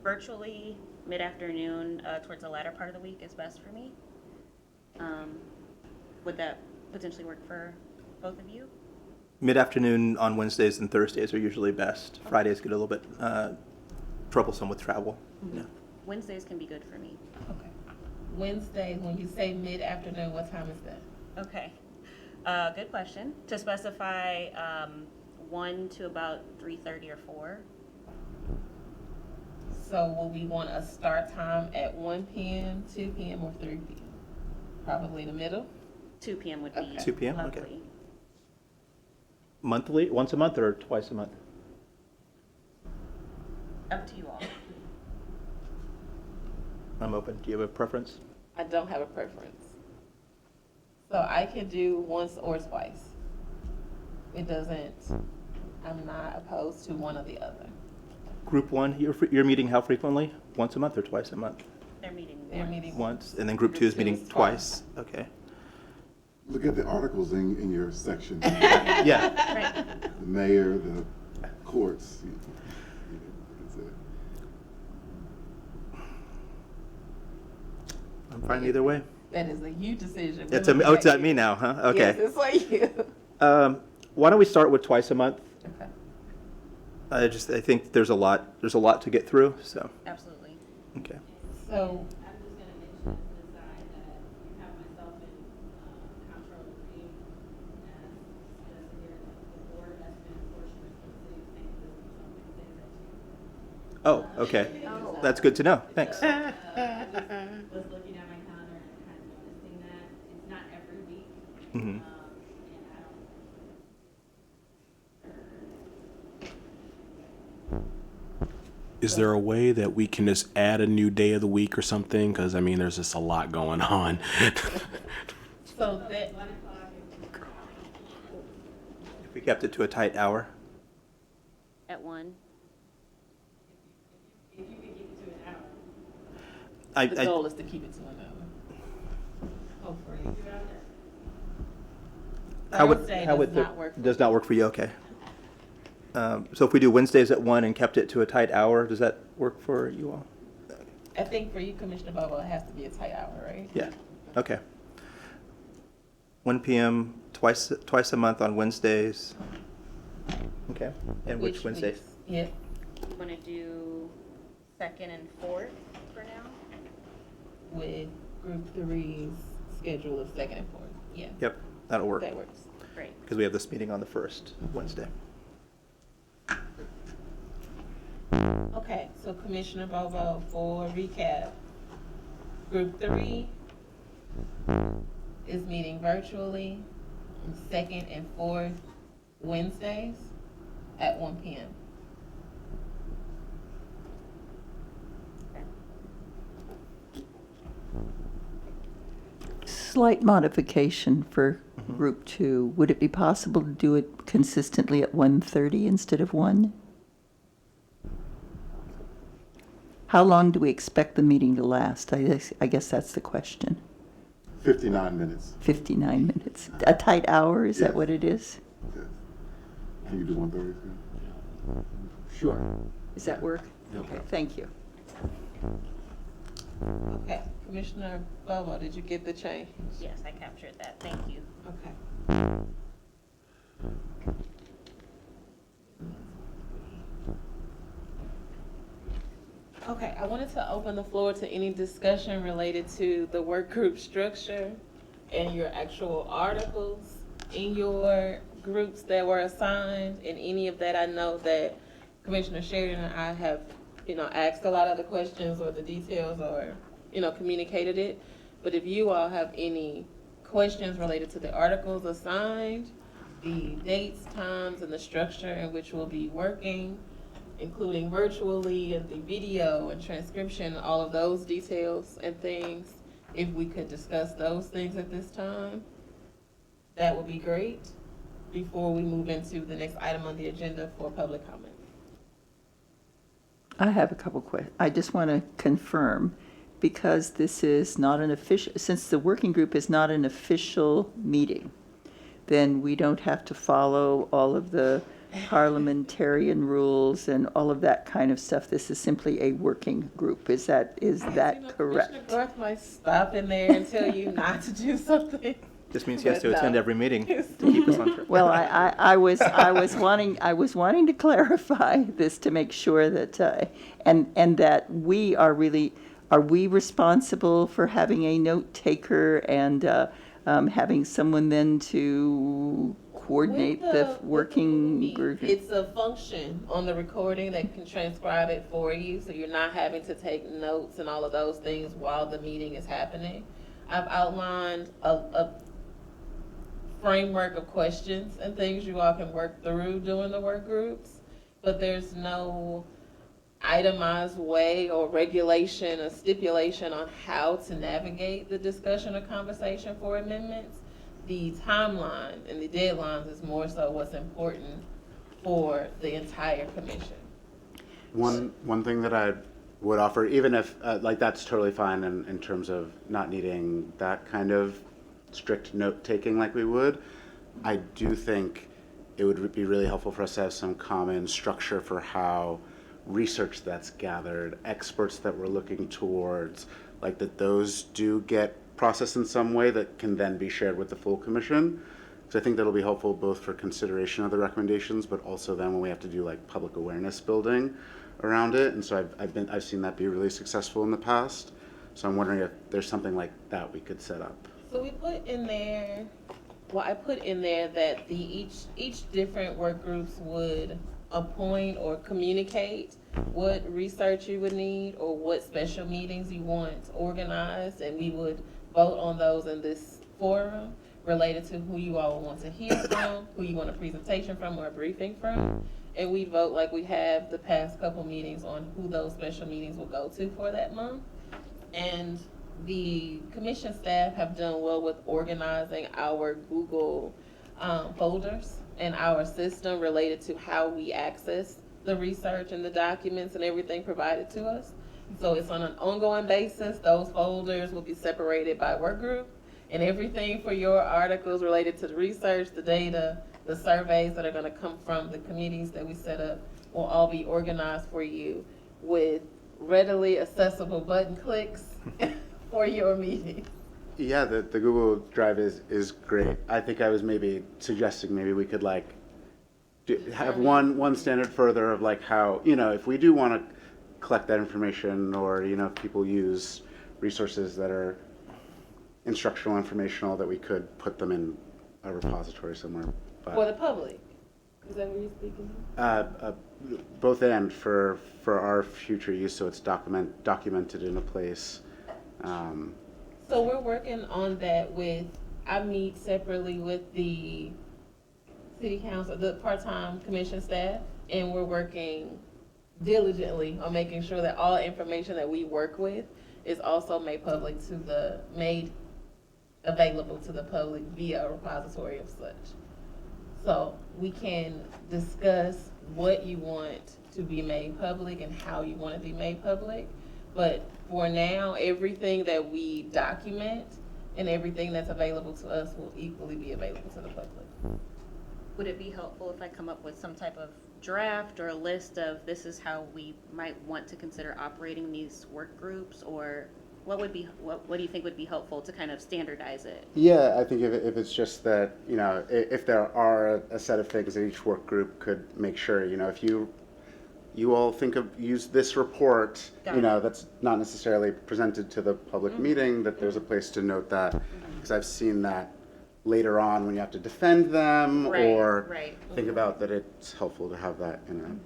virtually, mid-afternoon towards the latter part of the week is best for me. Would that potentially work for both of you? Mid-afternoon on Wednesdays and Thursdays are usually best. Fridays get a little bit troublesome with travel. Yeah. Wednesdays can be good for me. Okay. Wednesday, when you say mid-afternoon, what time is that? Okay, good question. To specify 1 to about 3:30 or 4. So will we want a start time at 1 p.m., 2 p.m., or 3 p.m.? Probably the middle. 2 p.m. would be Okay. 2 p.m., okay. lovely. Monthly, once a month or twice a month? Up to you all. I'm open. Do you have a preference? I don't have a preference. So I can do once or twice. It doesn't, I'm not opposed to one or the other. Group one, you're meeting how frequently? Once a month or twice a month? They're meeting They're once. meeting Once, and then group two is meeting twice? Okay. Look at the articles in your section. Yeah, Right. The mayor, the courts. It's I'm fine either way. That is a you decision. It's at me now, huh? Okay. Yes, it's like you. Why don't we start with twice a month? Okay. I think there's a lot to get through, so, Absolutely. okay. So, I'm just gonna mention to the side that you have myself and, Comptroller Green as suggested here, the board has been fortunate for the city of St. Louis, so I'm gonna say that too. Oh, okay. That's good to know. Thanks. I just was looking at my calendar and kind of noticing that, it's not every week. Mhm. And I don't, Is there a way that we can just add a new day of the week or something? Because, I mean, there's just a lot going on. so that, 1 o'clock and If we kept it to a tight hour. At 1. if you could get it to an hour. the I, goal is to keep it to an hour. Hopefully. Thursday does not work. does not work for you, okay. So if we do Wednesdays at 1 and kept it to a tight hour, does that work for you all? I think for you, Commissioner Bobo, it has to be a tight hour, right? Yeah, okay. 1 p.m. twice a month on Wednesdays. Okay, and which Wednesdays? weeks? Yep. You want to do 2nd and 4th for now? With group three's schedule of second and fourth. Yeah. Yep, that'll work, That works. Great. because we have this meeting on the first Wednesday. Okay, so Commissioner Bobo, for recap, group three is meeting virtually on second and fourth Wednesdays at 1 p.m. Slight modification for Group 2. Would it be possible to do it consistently at 1:30 instead of 1? How long do we expect the meeting to last? I guess that's the question. 59 minutes. 59 minutes. A tight hour, is that Yes. what it is? Yes. Can you do 1:30 too? Sure. Does that work? Okay, thank you. Okay, Commissioner Bobo, did you get the change? Yes, I captured that. Thank you. Okay. I wanted to open the floor to any discussion related to the work group structure and your actual articles in your groups that were assigned, and any of that. I know that Commissioner Sheridan and I have, asked a lot of the questions or the details or, communicated it. But if you all have any questions related to the articles assigned, the dates, times, and the structure in which we'll be working, including virtually and the video and transcription, all of those details and things, if we could discuss those things at this time, that would be great before we move into the next item on the agenda for public comment. I have a couple questions. I just want to confirm, because this is not an official, since the working group is not an official meeting, then we don't have to follow all of the parliamentarian rules and all of that kind of stuff. This is simply a working group. Is that correct? Commissioner Garth might stop in there and tell you not to do something. Just means he has to But attend no. every meeting to keep us on track. Well, I was wanting to clarify this to make sure that, and that we are really, are we responsible for having a note taker and having someone then to coordinate With the with working Google group? Meet, it's a function on the recording that can transcribe it for you, so you're not having to take notes and all of those things while the meeting is happening. I've outlined a framework of questions and things you all can work through doing the work groups, but there's no itemized way or regulation or stipulation on how to navigate the discussion or conversation for amendments. The timeline and the deadlines is more so what's important for the entire commission. One thing that I would offer, even if, that's totally fine in terms of not needing that kind of strict note-taking like we would, I do think it would be really helpful for us to have some common structure for how research that's gathered, experts that we're looking towards, like that those do get processed in some way that can then be shared with the full commission. So I think that'll be helpful both for consideration of the recommendations, but also then when we have to do like public awareness building around it. And so I've seen that be really successful in the past. So I'm wondering if there's something like that we could set up. So we put in there, I put in there that each different work groups would appoint or communicate what research you would need or what special meetings you want organized, and we would vote on those in this forum related to who you all want to hear from, who you want a presentation from or a briefing from. And we vote like we have the past couple meetings on who those special meetings will go to for that month. And the commission staff have done well with organizing our Google folders and our system related to how we access the research and the documents and everything provided to us. So it's on an ongoing basis. Those folders will be separated by work group, and everything for your articles related to the research, the data, the surveys that are going to come from the committees that we set up will all be organized for you with readily accessible button clicks for your meeting. Yeah, the Google Drive is great. I think I was maybe suggesting maybe we could have one standard further of like how, if we do want to collect that information or, if people use resources that are instructional, informational, that we could put them in a repository somewhere. For the public. Is that what you're speaking of? Both and for our future use, so it's documented in a place. So we're working on that I meet separately with the city council, the part-time commission staff, and we're working diligently on making sure that all information that we work with is also made available to the public via a repository of such. So we can discuss what you want to be made public and how you want to be made public. But for now, everything that we document and everything that's available to us will equally be available to the public. Would it be helpful if I come up with some type of draft or a list of this is how we might want to consider operating these work groups, or what do you think would be helpful to kind of standardize it? Yeah, I think if it's just that, if there are a set of things that each work group could make sure, if you you all use this report, Got you it. know, that's not necessarily presented to the public meeting, that there's a place to note that. Because I've seen that later on when you have to defend them Right, or right. think about that it's helpful to have that in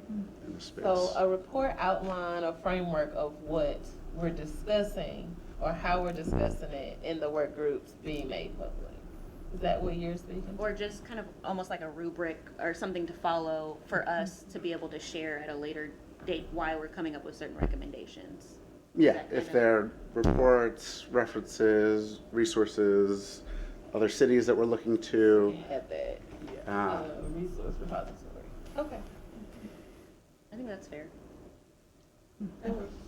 a space. So a report outline a framework of what we're discussing or how we're discussing it in the work groups being made public. Is that what you're speaking to? Or just kind of almost like a rubric or something to follow for us to be able to share at a later date why we're coming up with certain recommendations. Yeah, that if kind of- there are reports, references, resources, other cities that we're looking to. Have that, Ah. resource repository. Okay. I think that's fair. That works.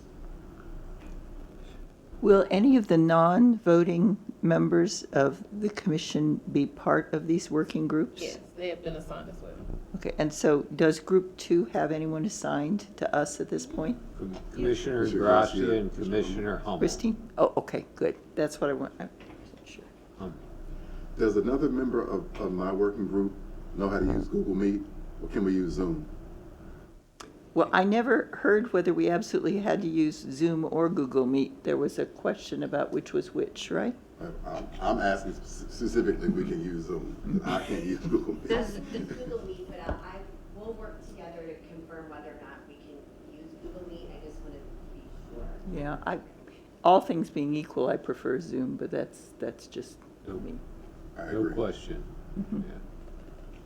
Will any of the non-voting members of the commission be part of these working groups? Yes, they have been assigned as well. Okay, and so does Group 2 have anyone assigned to us at this point? Commissioner Mr. Gracia Gracia. and Commissioner Hummel. Christine? Oh, okay, good. That's what I want. I wasn't sure. Does another member of my working group know how to use Google Meet, or can we use Zoom? Well, I never heard whether we absolutely had to use Zoom or Google Meet. There was a question about which was which, right? I'm asking specifically if we can use Zoom. I can't use Google Meet. Does Google Meet, but I will work together to confirm whether or not we can use Google Meet. I just want to be sure. Yeah, all things being equal, I prefer Zoom, but that's just me. I No agree. question.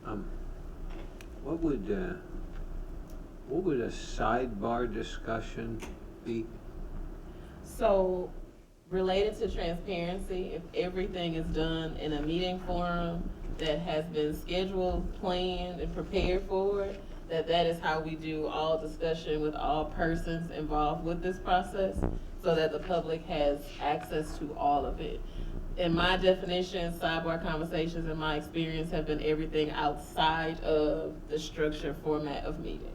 Yeah. What would a sidebar discussion be? So, related to transparency, if everything is done in a meeting forum that has been scheduled, planned, and prepared for, that is how we do all discussion with all persons involved with this process, so that the public has access to all of it. In my definition, sidebar conversations, in my experience, have been everything outside of the structured format of meetings.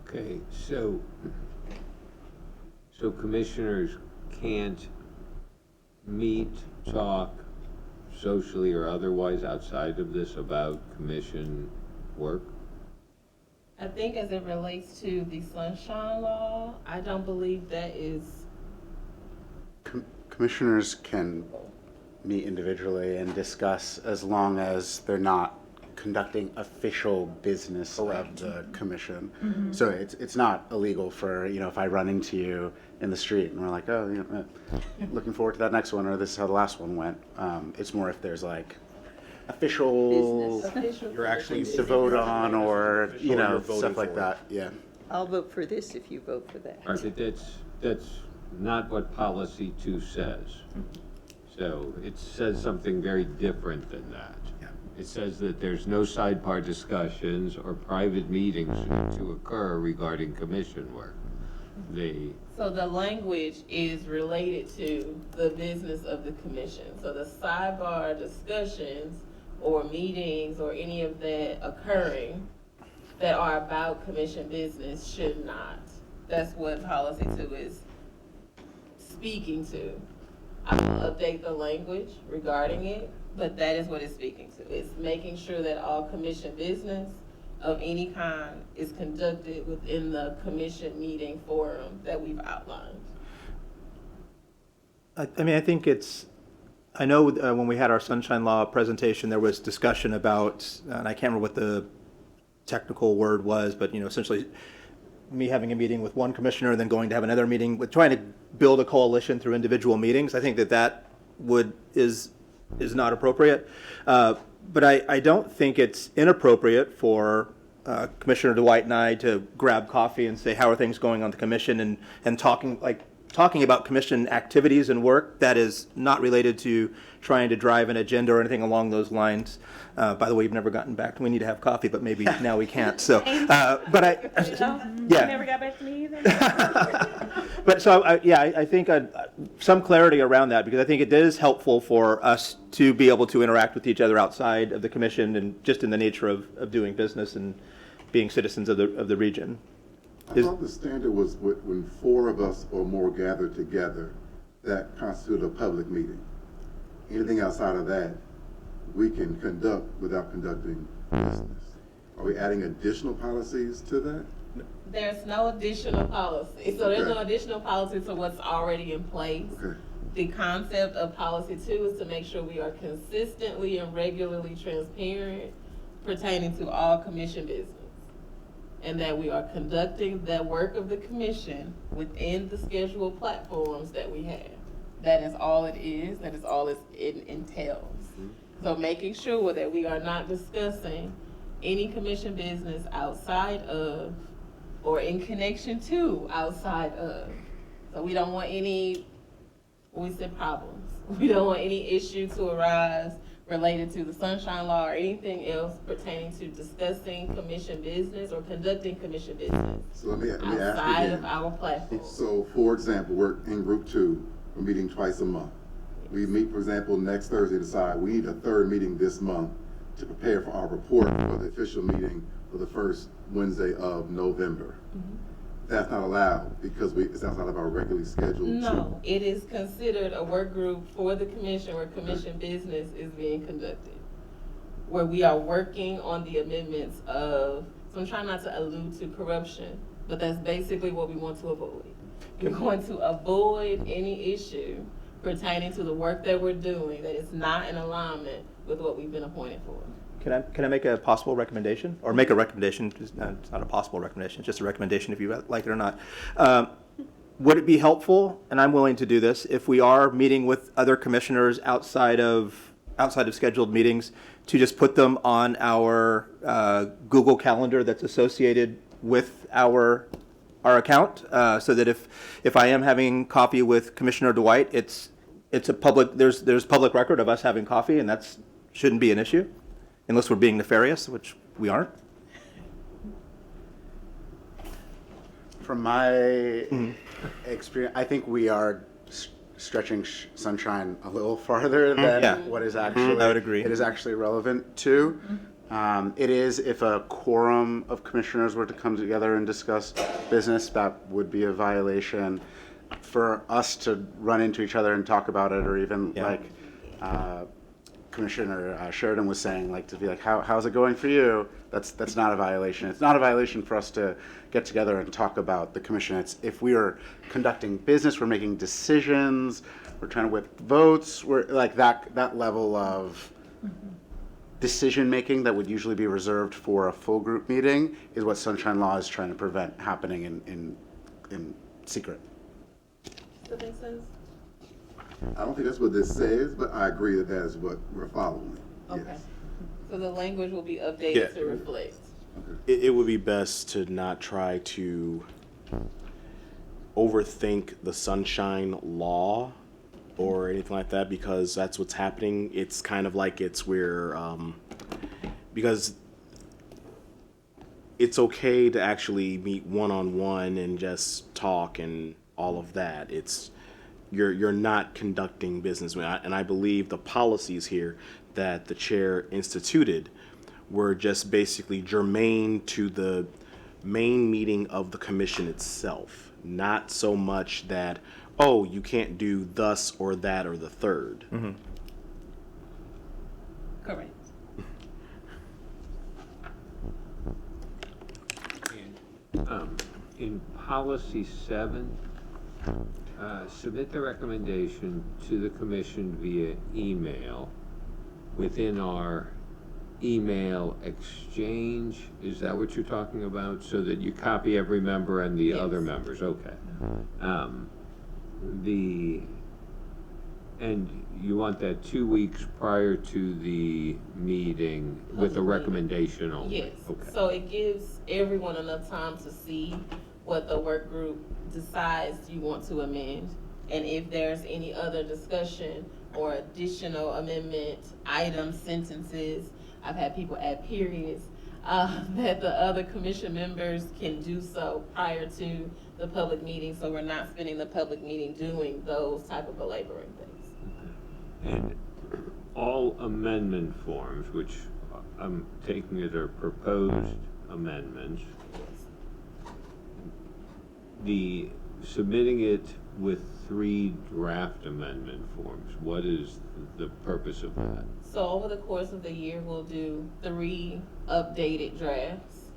Okay, so commissioners can't meet, talk socially or otherwise outside of this about commission work? I think as it relates to the Sunshine Law, I don't believe that is, Commissioners can meet individually and discuss as long as they're not conducting official business of the commission. So it's not illegal for, you know, if I run into you in the street and we're like, oh, you know, looking forward to that next one, or this is how the last one went. It's more if there's like official official. You're actually things to vote on, or, you Or know, you're voting stuff like for it. that, yeah. I'll vote for this if you vote for that. All right, but that's not what policy 2 says. So it says something very different than that. It says that there's no sidebar discussions or private meetings to occur regarding commission work. So the language is related to the business of the commission. So the sidebar discussions or meetings or any of that occurring that are about commission business should not. That's what policy 2 is speaking to. I will update the language regarding it, but that is what it's speaking to. It's making sure that all commission business of any kind is conducted within the commission meeting forum that we've outlined. I mean, I think I know when we had our Sunshine Law presentation, there was discussion about, and I can't remember what the technical word was, but, you know, essentially me having a meeting with one commissioner and then going to have another meeting with trying to build a coalition through individual meetings. I think that is not appropriate. But I don't think it's inappropriate for Commissioner Dwight and I to grab coffee and say, how are things going on the commission, and talking about commission activities and work that is not related to trying to drive an agenda or anything along those lines. By the way, you've never gotten back. We need to have coffee, but maybe now we can't. So, but yeah. Never got back to me either. But so, I think some clarity around that, because I think it is helpful for us to be able to interact with each other outside of the commission and just in the nature of doing business and being citizens of the region. I thought the standard was when 4 of us or more gather together, that constituted a public meeting. Anything outside of that, we can conduct without conducting business. Are we adding additional policies to that? There's no additional policy, so there's no Okay. additional policy to what's already in place. Okay. The concept of policy 2 is to make sure we are consistently and regularly transparent pertaining to all commission business. And that we are conducting the work of the commission within the scheduled platforms that we have. That is all it is, that is all it entails. So making sure that we are not discussing any commission business outside of or in connection to outside of. So we don't want any, we said problems. We don't want any issue to arise related to the Sunshine Law or anything else pertaining to discussing commission business or conducting commission business So let me ask outside again. of our platform. So, for example, we're in group 2, we're meeting twice a month. We meet, for example, next Thursday, decide we need a third meeting this month to prepare for our report for the official meeting for the first Wednesday of November. That's not allowed because it's outside of our regularly scheduled. No, it is considered a work group for the commission where commission business is being conducted. Where we are working on the amendments of, so I'm trying not to allude to corruption, but that's basically what we want to avoid. We're going to avoid any issue pertaining to the work that we're doing that is not in alignment with what we've been appointed for. Can I make a possible recommendation? Or make a recommendation, it's not a possible recommendation, it's just a recommendation if you like it or not. Would it be helpful, and I'm willing to do this, if we are meeting with other commissioners outside of scheduled meetings, to just put them on our Google Calendar that's associated with our account, so that if I am having coffee with Commissioner Dwight, it's a public, there's public record of us having coffee, and that's shouldn't be an issue. Unless we're being nefarious, which we aren't. From my experience, I think we are stretching Sunshine a little farther than Yeah. what is actually I would agree. it is actually relevant to. It is, if a quorum of commissioners were to come together and discuss business, that would be a violation. For us to run into each other and talk about it, or even Yeah. like Commissioner Sheridan was saying, like, to be like, how's it going for you? That's not a violation. It's not a violation for us to get together and talk about the commission. It's if we are conducting business, we're making decisions, we're trying to whip votes, we're like that level of decision making that would usually be reserved for a full group meeting is what Sunshine Law is trying to prevent happening in secret. Does that make sense? I don't think that's what this says, but I agree that that is what we're following. Okay. Yes. So the language will be updated Yeah. to reflect. It would be best to not try to overthink the Sunshine Law or anything like that, because that's what's happening. It's kind of like because it's okay to actually meet one-on-one and just talk and all of that. You're not conducting business. And I believe the policies here that the chair instituted were just basically germane to the main meeting of the commission itself, not so much that, oh, you can't do thus or that or the third. Correct. In policy 7, submit the recommendation to the commission via email within our email exchange. Is that what you're talking about? So that you copy every member and the Yes. other members, okay. And you want that 2 weeks prior to the meeting with a Public meeting. recommendation only? Yes, Okay. so it gives everyone enough time to see what the work group decides you want to amend. And if there's any other discussion or additional amendment items, sentences, I've had people add periods, that the other commission members can do so prior to the public meeting, so we're not spending the public meeting doing those type of belaboring things. And all amendment forms, which I'm taking it are proposed amendments, the submitting it with 3 draft amendment forms, what is the purpose of that? So over the course of the year, we'll do 3 updated drafts.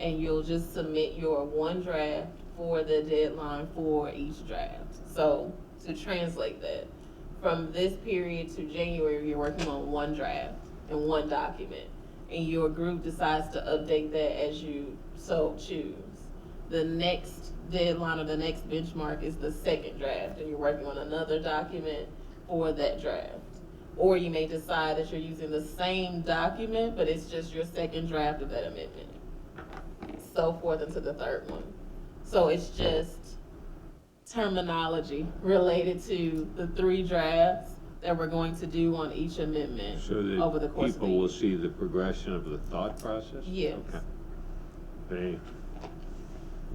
and you'll just submit your one draft for the deadline for each draft. So to translate that, from this period to January, you're working on one draft and one document, and your group decides to update that as you so choose. The next deadline or the next benchmark is the second draft, and you're working on another document for that draft. Or you may decide that you're using the same document, but it's just your second draft of that amendment. So forth into the third one. So it's just terminology related to the 3 drafts that we're going to do on each amendment So over the that course of the people will year. see the progression of the thought process? Yes. Okay.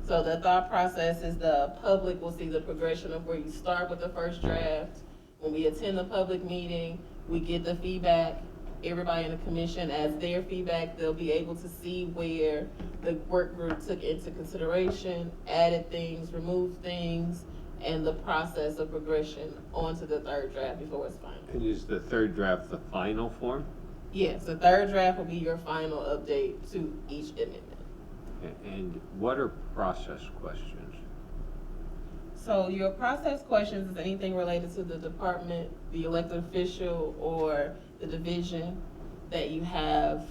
So the thought process is the public will see the progression of where you start with the first draft. When we attend the public meeting, we get the feedback. Everybody in the commission adds their feedback. They'll be able to see where the work group took into consideration, added things, removed things, and the process of progression onto the third draft before it's final. And is the third draft the final form? Yes, the third draft will be your final update to each amendment. And what are process questions? So your process questions is anything related to the department, the elected official, or the division that you have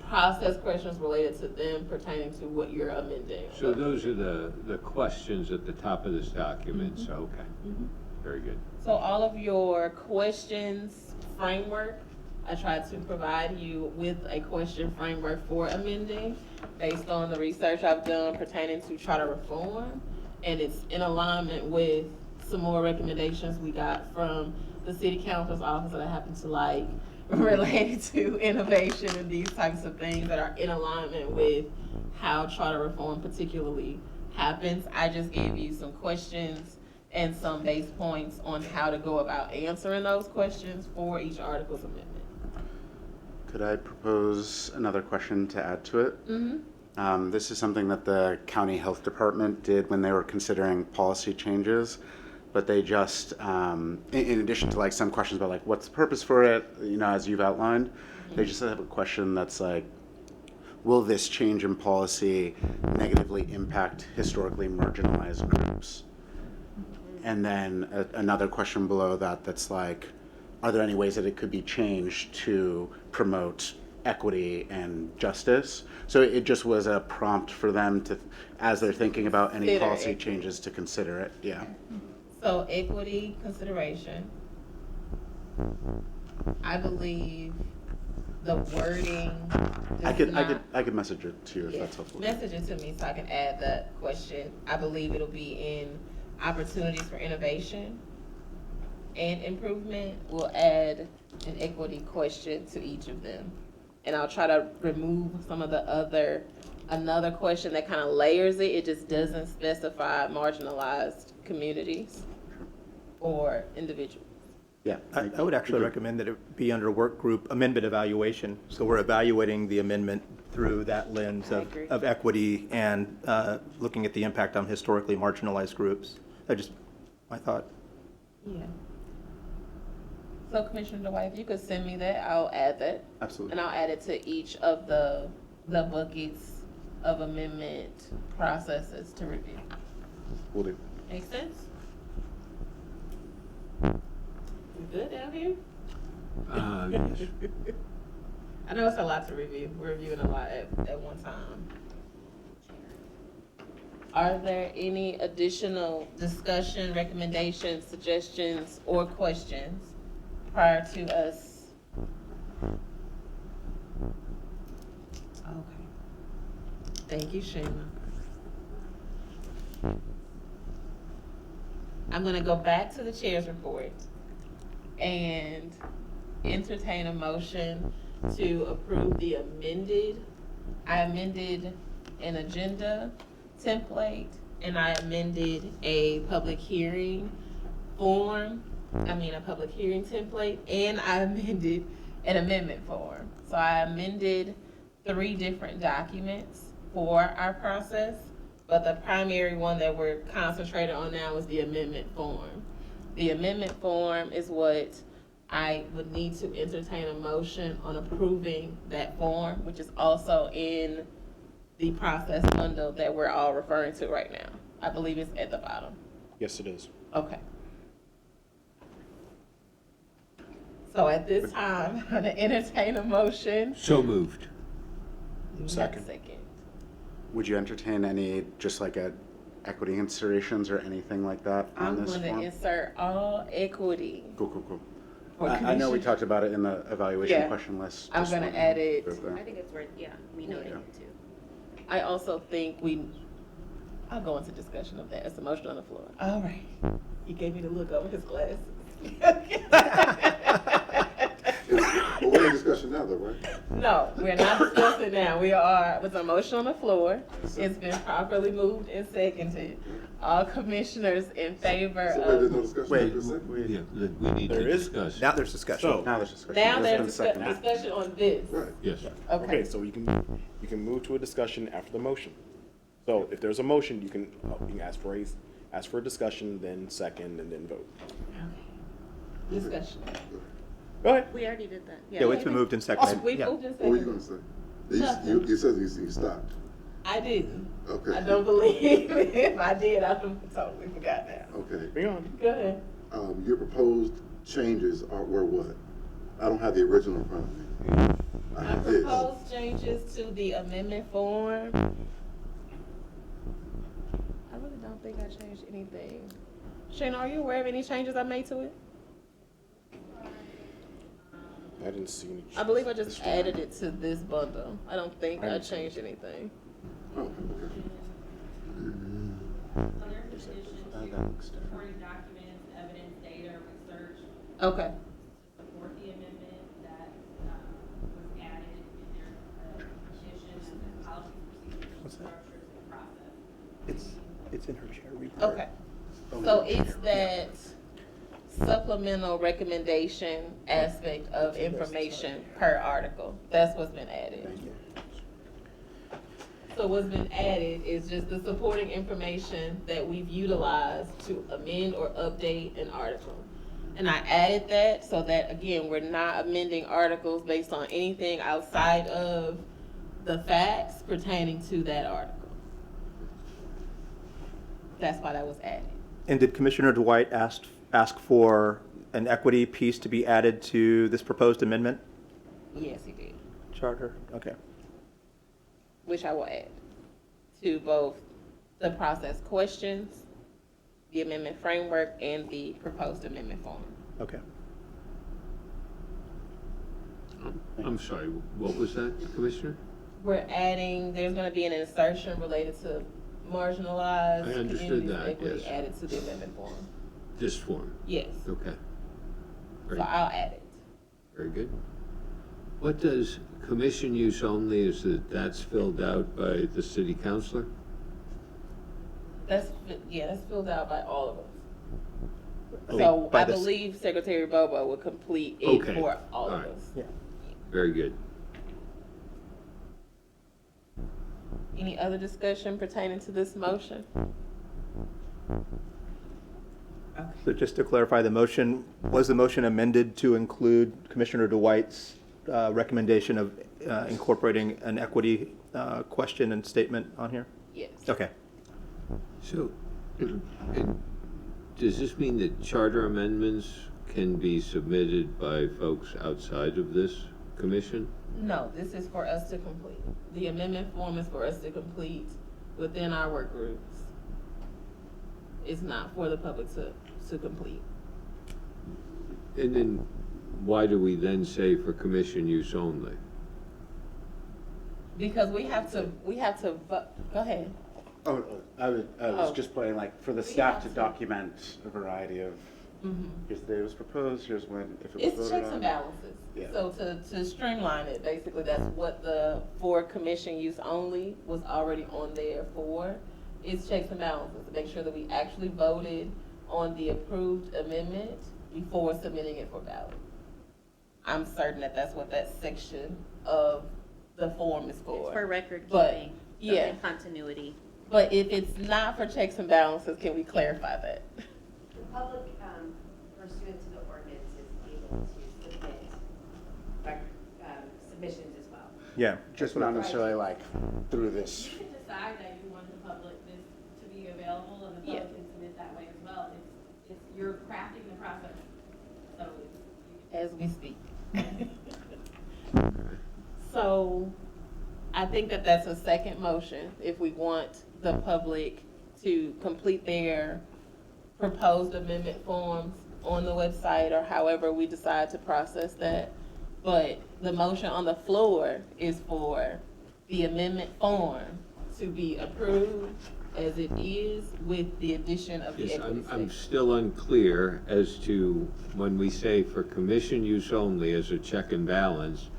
process questions related to them pertaining to what you're amending. So those are the questions at the top of this document, so, okay. Very good. So all of your questions framework, I tried to provide you with a question framework for amending based on the research I've done pertaining to charter reform. And it's in alignment with some more recommendations we got from the city council's office that I happen to like related to innovation and these types of things that are in alignment with how charter reform particularly happens. I just gave you some questions and some base points on how to go about answering those questions for each article's amendment. Could I propose another question to add to it? This is something that the county health department did when they were considering policy changes, but they just, in addition to like some questions about like what's the purpose for it, you know, as you've outlined, they just have a question that's like, will this change in policy negatively impact historically marginalized groups? And then another question below that that's like, are there any ways that it could be changed to promote equity and justice? So it just was a prompt for them to, as they're thinking about any Consider policy equity. changes, to consider it, yeah. So equity consideration. I believe the wording. I does not- could message it to you if Yeah, that's helpful. message it to me so I can add that question. I believe it'll be in opportunities for innovation and improvement. We'll add an equity question to each of them. And I'll try to remove some of the another question that kind of layers it. It just doesn't specify marginalized communities or individuals. Yeah. I would actually recommend that it be under work group amendment evaluation. So we're evaluating the amendment through that lens I of, agree. of equity and looking at the impact on historically marginalized groups. My thought. Yeah. So Commissioner Dwight, if you could send me that, I'll add that. Absolutely. And I'll add it to each of the buckets of amendment processes to review. Will do. Make sense? We good down here? Yes. I know it's a lot to review. We're reviewing a lot at one time. Are there any additional discussion, recommendations, suggestions, or questions prior to us? Okay. Thank you, Shayla. I'm gonna go back to the chair's report and entertain a motion to approve the I amended an agenda template, and I amended a public hearing form, a public hearing template, and I amended an amendment form. So I amended 3 different documents for our process, but the primary one that we're concentrated on now is the amendment form. The amendment form is what I would need to entertain a motion on approving that form, which is also in the process bundle that we're all referring to right now. I believe it's at the bottom. Yes, it is. Okay. So at this time, I'm gonna entertain a motion. So moved. Second. Would you entertain any, just like equity considerations or anything like that on I'm this gonna form? insert all equity. Cool. for I know we commission. talked about it in the evaluation Yeah. question list. I'm just gonna wanted add to it. put there. I think it's worth, me noting it too. I also think I'll go into discussion of that. It's a motion on the floor. All right. He gave me the look over his glasses. Well, we're in discussion now, though, right? No, we're not discussing now. It's a motion on the floor. It's been properly moved and seconded. All commissioners in favor So wait, there's no of, discussion Wait, after a second? Yeah, we need to There is- discuss. Now there's discussion. So, Now there's discussion. now It's there's been seconded. discussion on this. Right. Yes. okay, Okay. so you can move to a discussion after the motion. So if there's a motion, you can ask for a discussion, then second, and then vote. Discussion. Go ahead. We already did that. Yeah, it's been moved and seconded. We Yeah. moved and What were you seconded. gonna say? Nothing. You said you stopped. I didn't. Okay. I don't believe if I did, I totally forgot now. Okay. Bring on. Go ahead. Your proposed changes were what? I don't have the original in front of me. I My have this. proposed changes to the amendment form. I really don't think I changed anything. Shana, are you aware of any changes I made to it? I didn't see any. I believe I just added it to this bundle. I don't think I didn't see changed anything. Oh, okay. So there's an addition to supporting documents, evidence, data, research, Okay. to support the amendment that, was added, and there's a addition of policies, procedures, structures, and process. It's in her chair. Read her. Okay. So it's that supplemental recommendation aspect of information per article. That's what's been added. So what's been added is just the supporting information that we've utilized to amend or update an article. And I added that so that, again, we're not amending articles based on anything outside of the facts pertaining to that article. That's why that was added. And did Commissioner Dwight ask for an equity piece to be added to this proposed amendment? Yes, he did. Charter, okay. Which I will add to both the process questions, the amendment framework, and the proposed amendment form. Okay. I'm sorry, what was that, Commissioner? We're adding, there's gonna be an insertion related to marginalized I understood communities that, equity yes. added to the amendment form. This form? Yes, Okay. so Great. I'll add it. Very good. What does commission use only, is that's filled out by the city councilor? That's filled out by all of us. think So by I the- believe Secretary Bobo will complete it Okay, for all of all right. us. Yeah. Very good. Any other discussion pertaining to this motion? So just to clarify, was the motion amended to include Commissioner Dwight's recommendation of incorporating an equity question and statement on here? Yes. Okay. So, and does this mean that charter amendments can be submitted by folks outside of this commission? No, this is for us to complete. The amendment form is for us to complete within our work groups. It's not for the public to complete. And then why do we then say for commission use only? Because we have to go ahead. Oh, I was Oh. just putting, like, for the staff to document a variety of, here's the day it was proposed, here's when, if it was It's voted checks on. and balances. Yeah. So to streamline it, basically, that's what the for commission use only was already on there for. It's checks and balances to make sure that we actually voted on the approved amendment before submitting it for ballot. I'm certain that that's what that section of the form is for. It's for record But, keeping. yeah. And continuity. But if it's not for checks and balances, can we clarify that? The public, pursuant to the ordinance, is able to submit submissions as well. Yeah. Just not necessarily like through this. You can decide that you want the public this to be available, and the Yeah. public can submit that way as well. It's, you're crafting the process, so As we speak. So, I think that that's a second motion, if we want the public to complete their proposed amendment forms on the website, or however we decide to process that. But the motion on the floor is for the amendment form to be approved as it is with the addition of the Yes, equity I'm section. still unclear as to when we say for commission use only as a check and balance,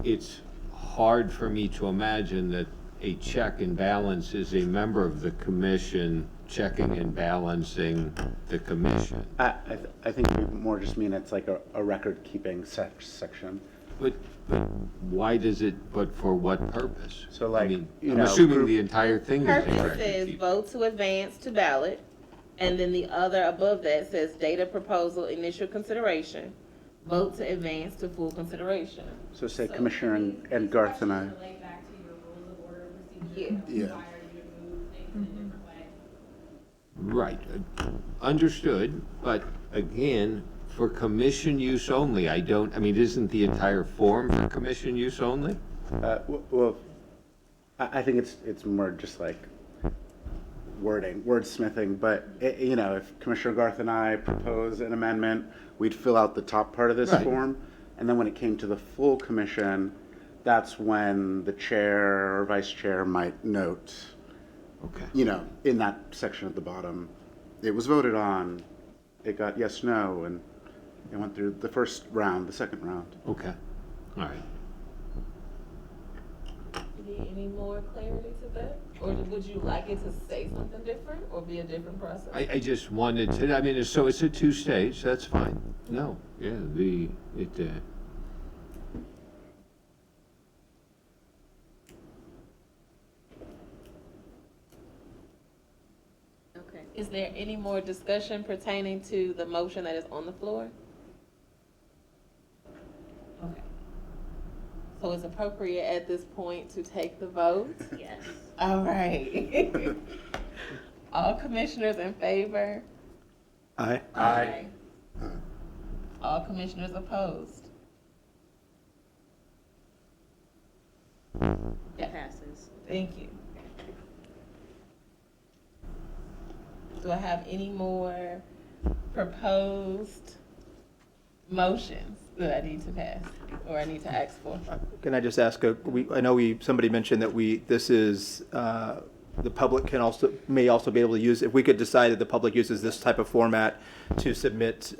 it's hard for me to imagine that a check and balance is a member of the commission checking and balancing the commission. I think we more just mean it's like a record-keeping section. But why does it, but for what purpose? So, like, I mean, you I'm know, assuming group- the entire thing is a Purpose record says keeping. vote to advance to ballot, and then the other above that says data proposal initial consideration, vote to advance to full consideration. So say So- Commissioner and Garth and I. these questions relate back to your rules of order and Yeah. procedure. Yeah. Require you to move things in a different way. Right, understood, but again, for commission use only, I mean, isn't the entire form for commission use only? Well, I think it's more just like wordsmithing, but, you know, if Commissioner Garth and I propose an amendment, we'd fill out the top part of this Right. form, and then when it came to the full commission, that's when the chair or vice chair might note, Okay. you know, in that section at the bottom, it was voted on, it got yes, no, and it went through the first round, the second round. Okay, all right. Any more clarity to that? Or would you like it to say something different, or be a different process? I just wanted to, I mean, so it's a two-stage, that's fine. No, yeah, Okay. Is there any more discussion pertaining to the motion that is on the floor? Okay. So it's appropriate at this point to take the vote? Yes. All right. All commissioners in favor? Aye. Aye. All commissioners opposed? It passes. Thank you. Do I have any more proposed motions that I need to pass or I need to ask for? Can I just ask, I know somebody mentioned that this is, the public may also be able to use, if we could decide that the public uses this type of format to submit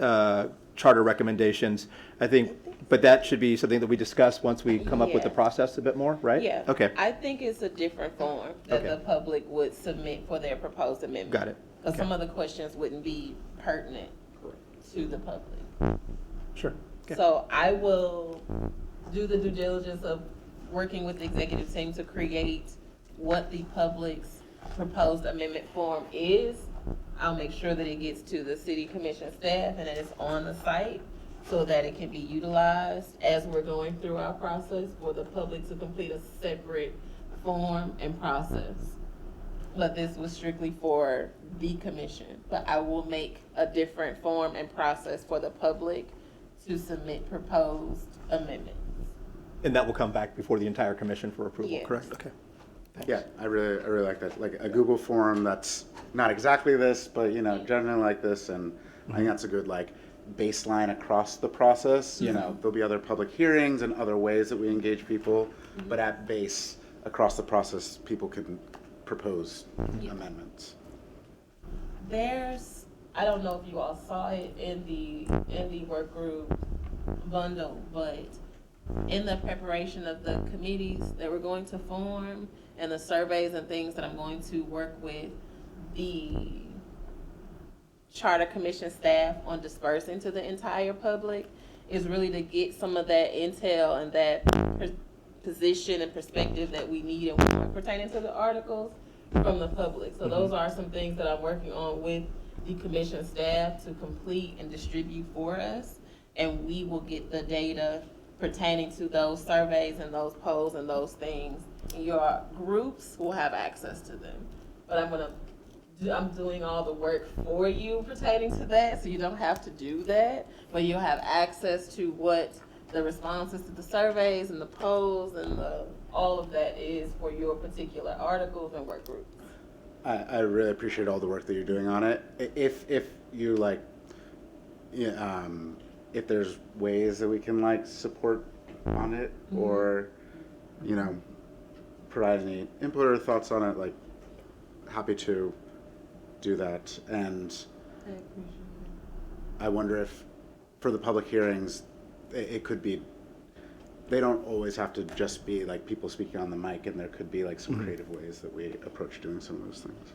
charter recommendations, I think, but that should be something that we discuss once we come up with the Yeah. process a bit more, right? Yeah. Okay, I think it's a different form that Okay. the public would submit for their proposed amendment. got it. Because Okay. some of the questions wouldn't be pertinent to the public. Sure. Okay. So I will do the due diligence of working with the executive team to create what the public's proposed amendment form is. I'll make sure that it gets to the city commission staff and that it's on the site so that it can be utilized as we're going through our process for the public to complete a separate form and process. But this was strictly for the commission. But I will make a different form and process for the public to submit proposed amendments. And that will come back before the entire commission for approval, Yes. correct? Okay. Thanks. Yeah, I really like that, like a Google form that's not exactly this, but, you know, generally like this, and I think that's a good, like, baseline across the process. You know, there'll be other public hearings and other ways that we engage people, but at base, across the process, people can propose amendments. There's, I don't know if you all saw it in the work group bundle, but in the preparation of the committees that we're going to form and the surveys and things that I'm going to work with the charter commission staff on dispersing to the entire public is really to get some of that intel and that position and perspective that we need and want pertaining to the articles from the public. So those are some things that I'm working on with the commission staff to complete and distribute for us. And we will get the data pertaining to those surveys and those polls and those things. Your groups will have access to them. But I'm doing all the work for you pertaining to that, so you don't have to do that. But you'll have access to what the responses to the surveys and the polls and all of that is for your particular articles and work groups. I really appreciate all the work that you're doing on it. If you like, yeah, if there's ways that we can like support on it, or you know, provide any input or thoughts on it, like happy to do that. And I wonder if for the public hearings, it could be, they don't always have to just be like people speaking on the mic, and there could be like some creative ways that we approach doing some of those things.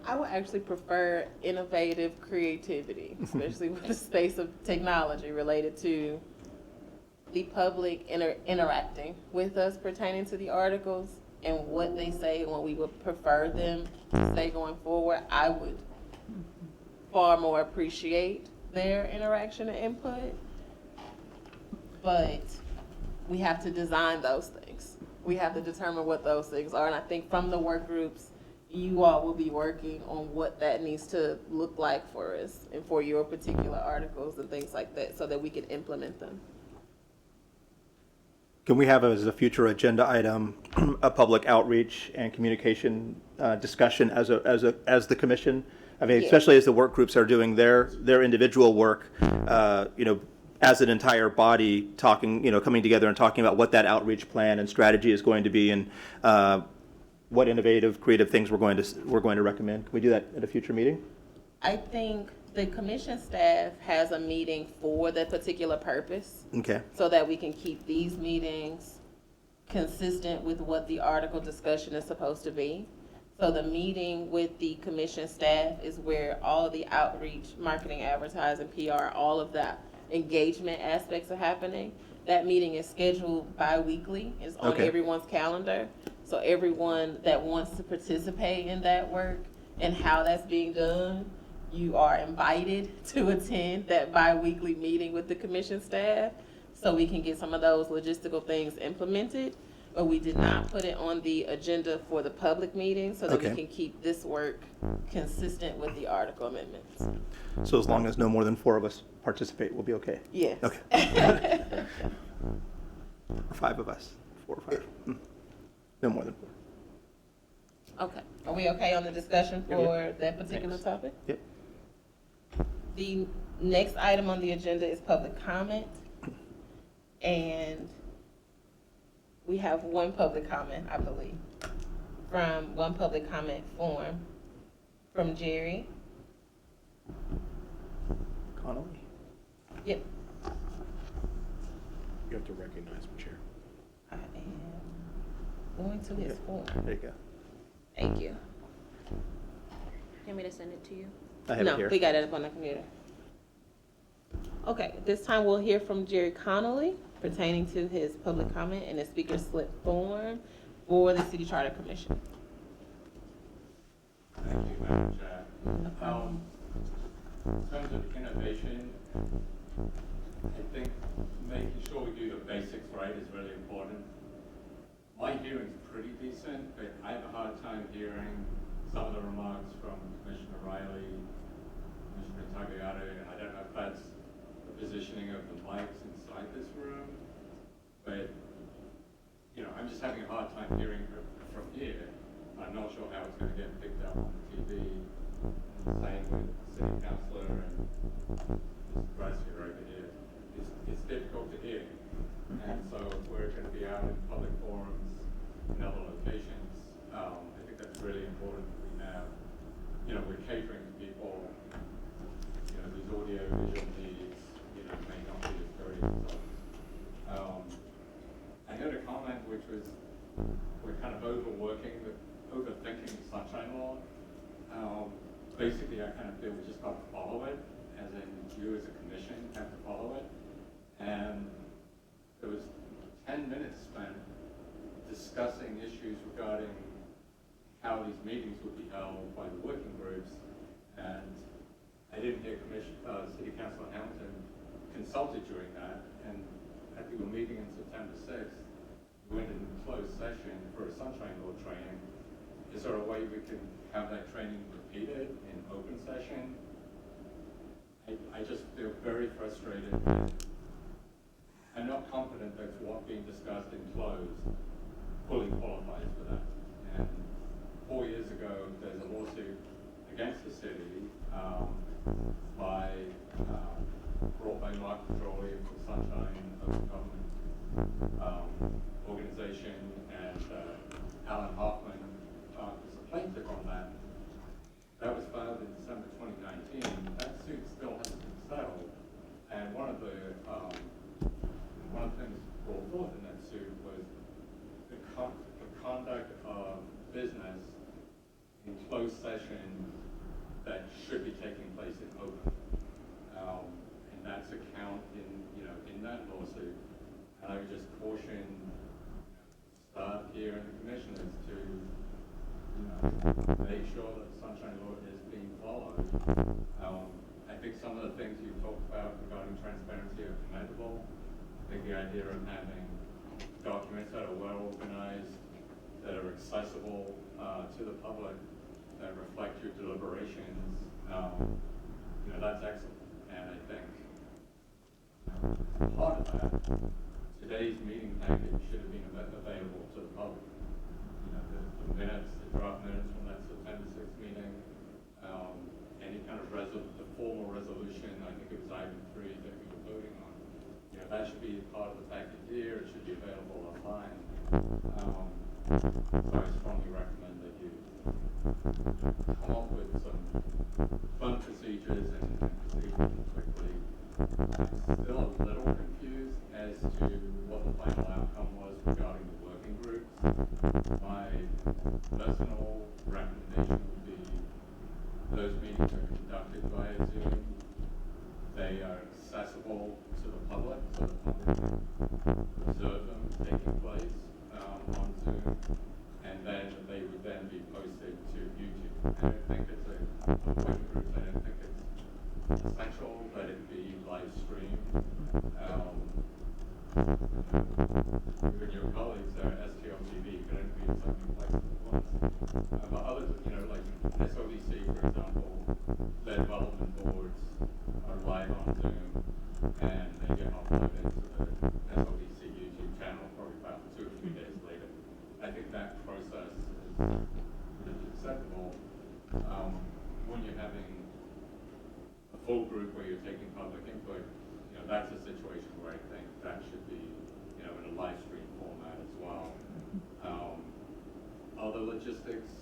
I would actually prefer innovative creativity, especially with the space of technology related to the public interacting with us pertaining to the articles and what they say and what we would prefer them to say going forward. I would far more appreciate their interaction and input, but we have to design those things. We have to determine what those things are, and I think from the work groups, you all will be working on what that needs to look like for us and for your particular articles and things like that so that we can implement them. Can we have as a future agenda item, a public outreach and communication discussion as the commission? I mean, Yeah. especially as the work groups are doing their individual work, you know, as an entire body talking, you know, coming together and talking about what that outreach plan and strategy is going to be, and what innovative, creative things we're going to recommend. Can we do that at a future meeting? I think the commission staff has a meeting for that particular purpose Okay. so that we can keep these meetings consistent with what the article discussion is supposed to be. So the meeting with the commission staff is where all of the outreach, marketing, advertising, PR, all of that engagement aspects are happening. That meeting is scheduled bi-weekly. It's on Okay. everyone's calendar. So everyone that wants to participate in that work and how that's being done, you are invited to attend that bi-weekly meeting with the commission staff so we can get some of those logistical things implemented. But we did not put it on the agenda for the public meeting so that we Okay. can keep this work consistent with the article amendments. So as long as no more than 4 of us participate, we'll be okay. Yes. Okay. Or 5 of us, 4 or 5. No more than 4. Okay. Are we okay on the discussion Yeah. for that particular Thanks. topic? Yep. The next item on the agenda is public comment. And we have one public comment, I believe, from one public comment form from Jerry. Connolly? Yep. You have to recognize the chair. I am going to his form. There you go. Thank you. You want me to send it to you? I have it No, here. we got it up on the computer. Okay, this time we'll hear from Jerry Connolly pertaining to his public comment in the speaker slip form for the City Charter Commission. Thank you, Madam Chair. In terms of innovation, I think making sure we do the basics right is really important. My hearing's pretty decent, but I have a hard time hearing some of the remarks from Commissioner Riley, Commissioner Tagliato, and I don't know if that's the positioning of the mics inside this room, but, you know, I'm just having a hard time hearing her from here. I'm not sure how it's going to get picked up on TV. Same with City Councilor and Mr. Brassier over here. It's difficult to hear. And so if we're going to be out in public forums in other locations, I think that's really important that we have, you know, we're catering to people, you know, these audio visual needs, you know, may not be as very exotic. I heard a comment which was, we're kind of overthinking Sunshine Law. Basically, I kind of feel we just got to follow it, as in you as a commission have to follow it. And there was 10 minutes spent discussing issues regarding how these meetings would be held by the working groups. And I didn't hear City Councilor Hamilton consulted during that. And at your meeting on September 6th, we went into closed session for a sunshine law training. Is there a way we can have that training repeated in open session? I just feel very frustrated. I'm not confident that what's being discussed in closed fully qualifies for that. And 4 years ago, there's a lawsuit against the city brought by Mark Petroleum, the Sunshine Open Government organization, and Alan Hoffman was a plaintiff on that. That was filed in December 2019. That suit still hasn't been settled. And one of the things brought forth in that suit was the conduct of business in closed session that should be taking place in open. And that's a count in that lawsuit. And I would just caution staff here and the commissioners to make sure that the sunshine law is being followed. I think some of the things you talked about regarding transparency are commendable. I think the idea of having documents that are well organized, that are accessible to the public, that reflect your deliberations, that's excellent. And I think part of that, today's meeting package should have been available to the public. The minutes, the draft minutes from that September 6th meeting, any kind of the formal resolution, I think it was item 3 that we were voting on. That should be part of the package here. It should be available online. So I strongly recommend that you come up with some fun procedures and proceed quickly. I'm still a little confused as to what the final outcome was regarding the working groups. My personal recommendation would be those meetings are conducted via Zoom. They are accessible to the public, so the public can observe them taking place on Zoom, and then they would then be posted to YouTube. I don't think it's working groups. I don't think it's essential that it be live streamed. Even your colleagues there at STLTV can only be in so many places at once. But others, like SODC, for example, their development boards are live on Zoom, and they get uploaded to the SODC YouTube channel probably about 2 or 3 days later. I think that process is acceptable. When you're having a full group where you're taking public input, that's a situation where I think that should be, in a live stream format as well. Other logistics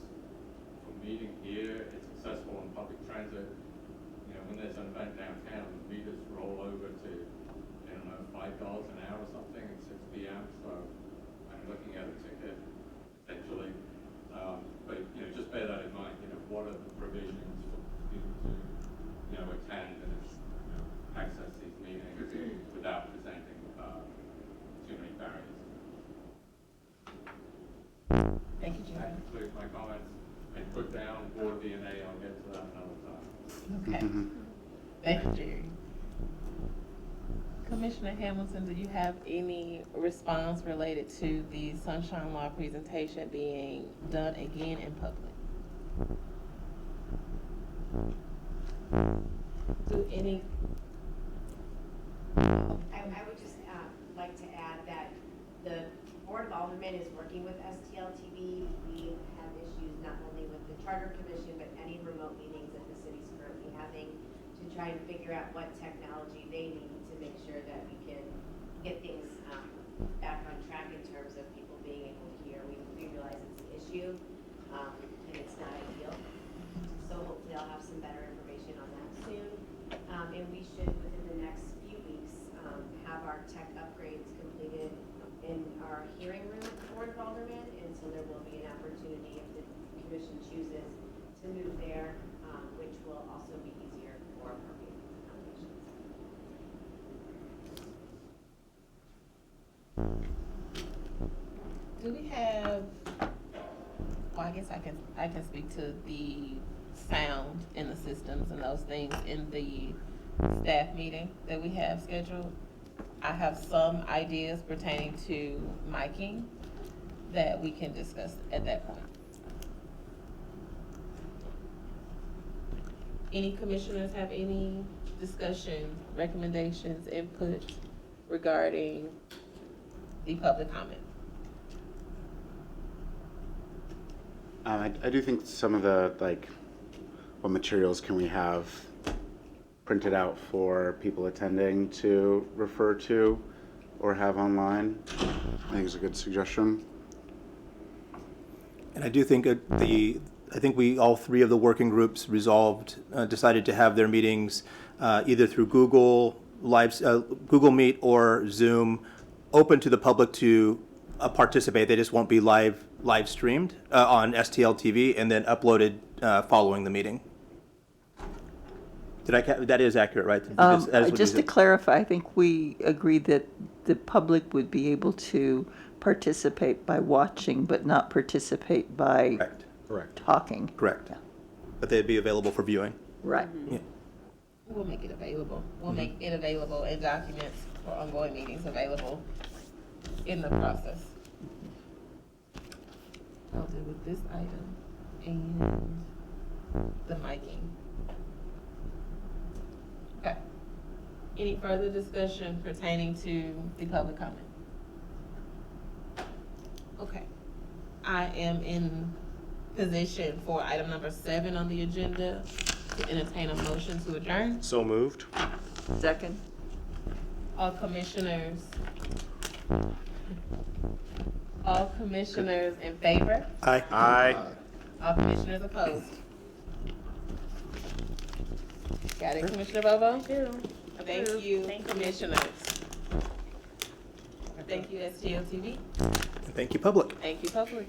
for meeting here, it's accessible on public transit. When there's an event downtown, the meters roll over to, $5 an hour or something at 6 p.m. So I'm looking at a ticket potentially. But just bear that in mind. What are the provisions for people to, attend and access these meetings without presenting too many barriers. Thank you, That Jerry. concludes my comments. I put down board DNA. I'll get to that another time. Okay. Thank you, Jerry. Commissioner Hamilton, do you have any response related to the Sunshine Law presentation being done again in public? Do any? I would just like to add that the Board of Aldermen is working with STLTV. We have issues not only with the Charter Commission, but any remote meetings that the city's currently having to try and figure out what technology they need to make sure that we can get things back on track in terms of people being able to hear. We realize it's an issue, and it's not ideal. So hopefully I'll have some better information on that soon. And we should, within the next few weeks, have our tech upgrades completed in our hearing room at the Board of Aldermen. And so there will be an opportunity if the commission chooses to move there, which will also be easier for parking accommodations. Do we have, well, I guess I can speak to the sound in the systems and those things in the staff meeting that we have scheduled. I have some ideas pertaining to miking that we can discuss at that point. Any commissioners have any discussion, recommendations, input regarding the public comment? I do think some of the, like, what materials can we have printed out for people attending to refer to or have online? I think is a good suggestion. And I do think I think we, all three of the working groups decided to have their meetings either through Google Meet or Zoom, open to the public to participate. They just won't be live streamed on STL TV and then uploaded following the meeting. That is accurate, right? That is what Just you to said. clarify, I think we agreed that the public would be able to participate by watching, but not participate by Correct. talking. Correct. But they'd be available for viewing. Right. Yeah. We'll make it available. We'll make it available and documents for ongoing meetings available in the process. I'll do with this item and the miking. Okay. Any further discussion pertaining to the public comment? Okay. I am in position for item number 7 on the agenda to entertain a motion to adjourn. So moved. Second. All commissioners in favor? Aye. Aye. All commissioners opposed? Got it, Commissioner Bobo? Thank you, Thank you. commissioners. Thank you, STL TV. And thank you, public. Thank you, public.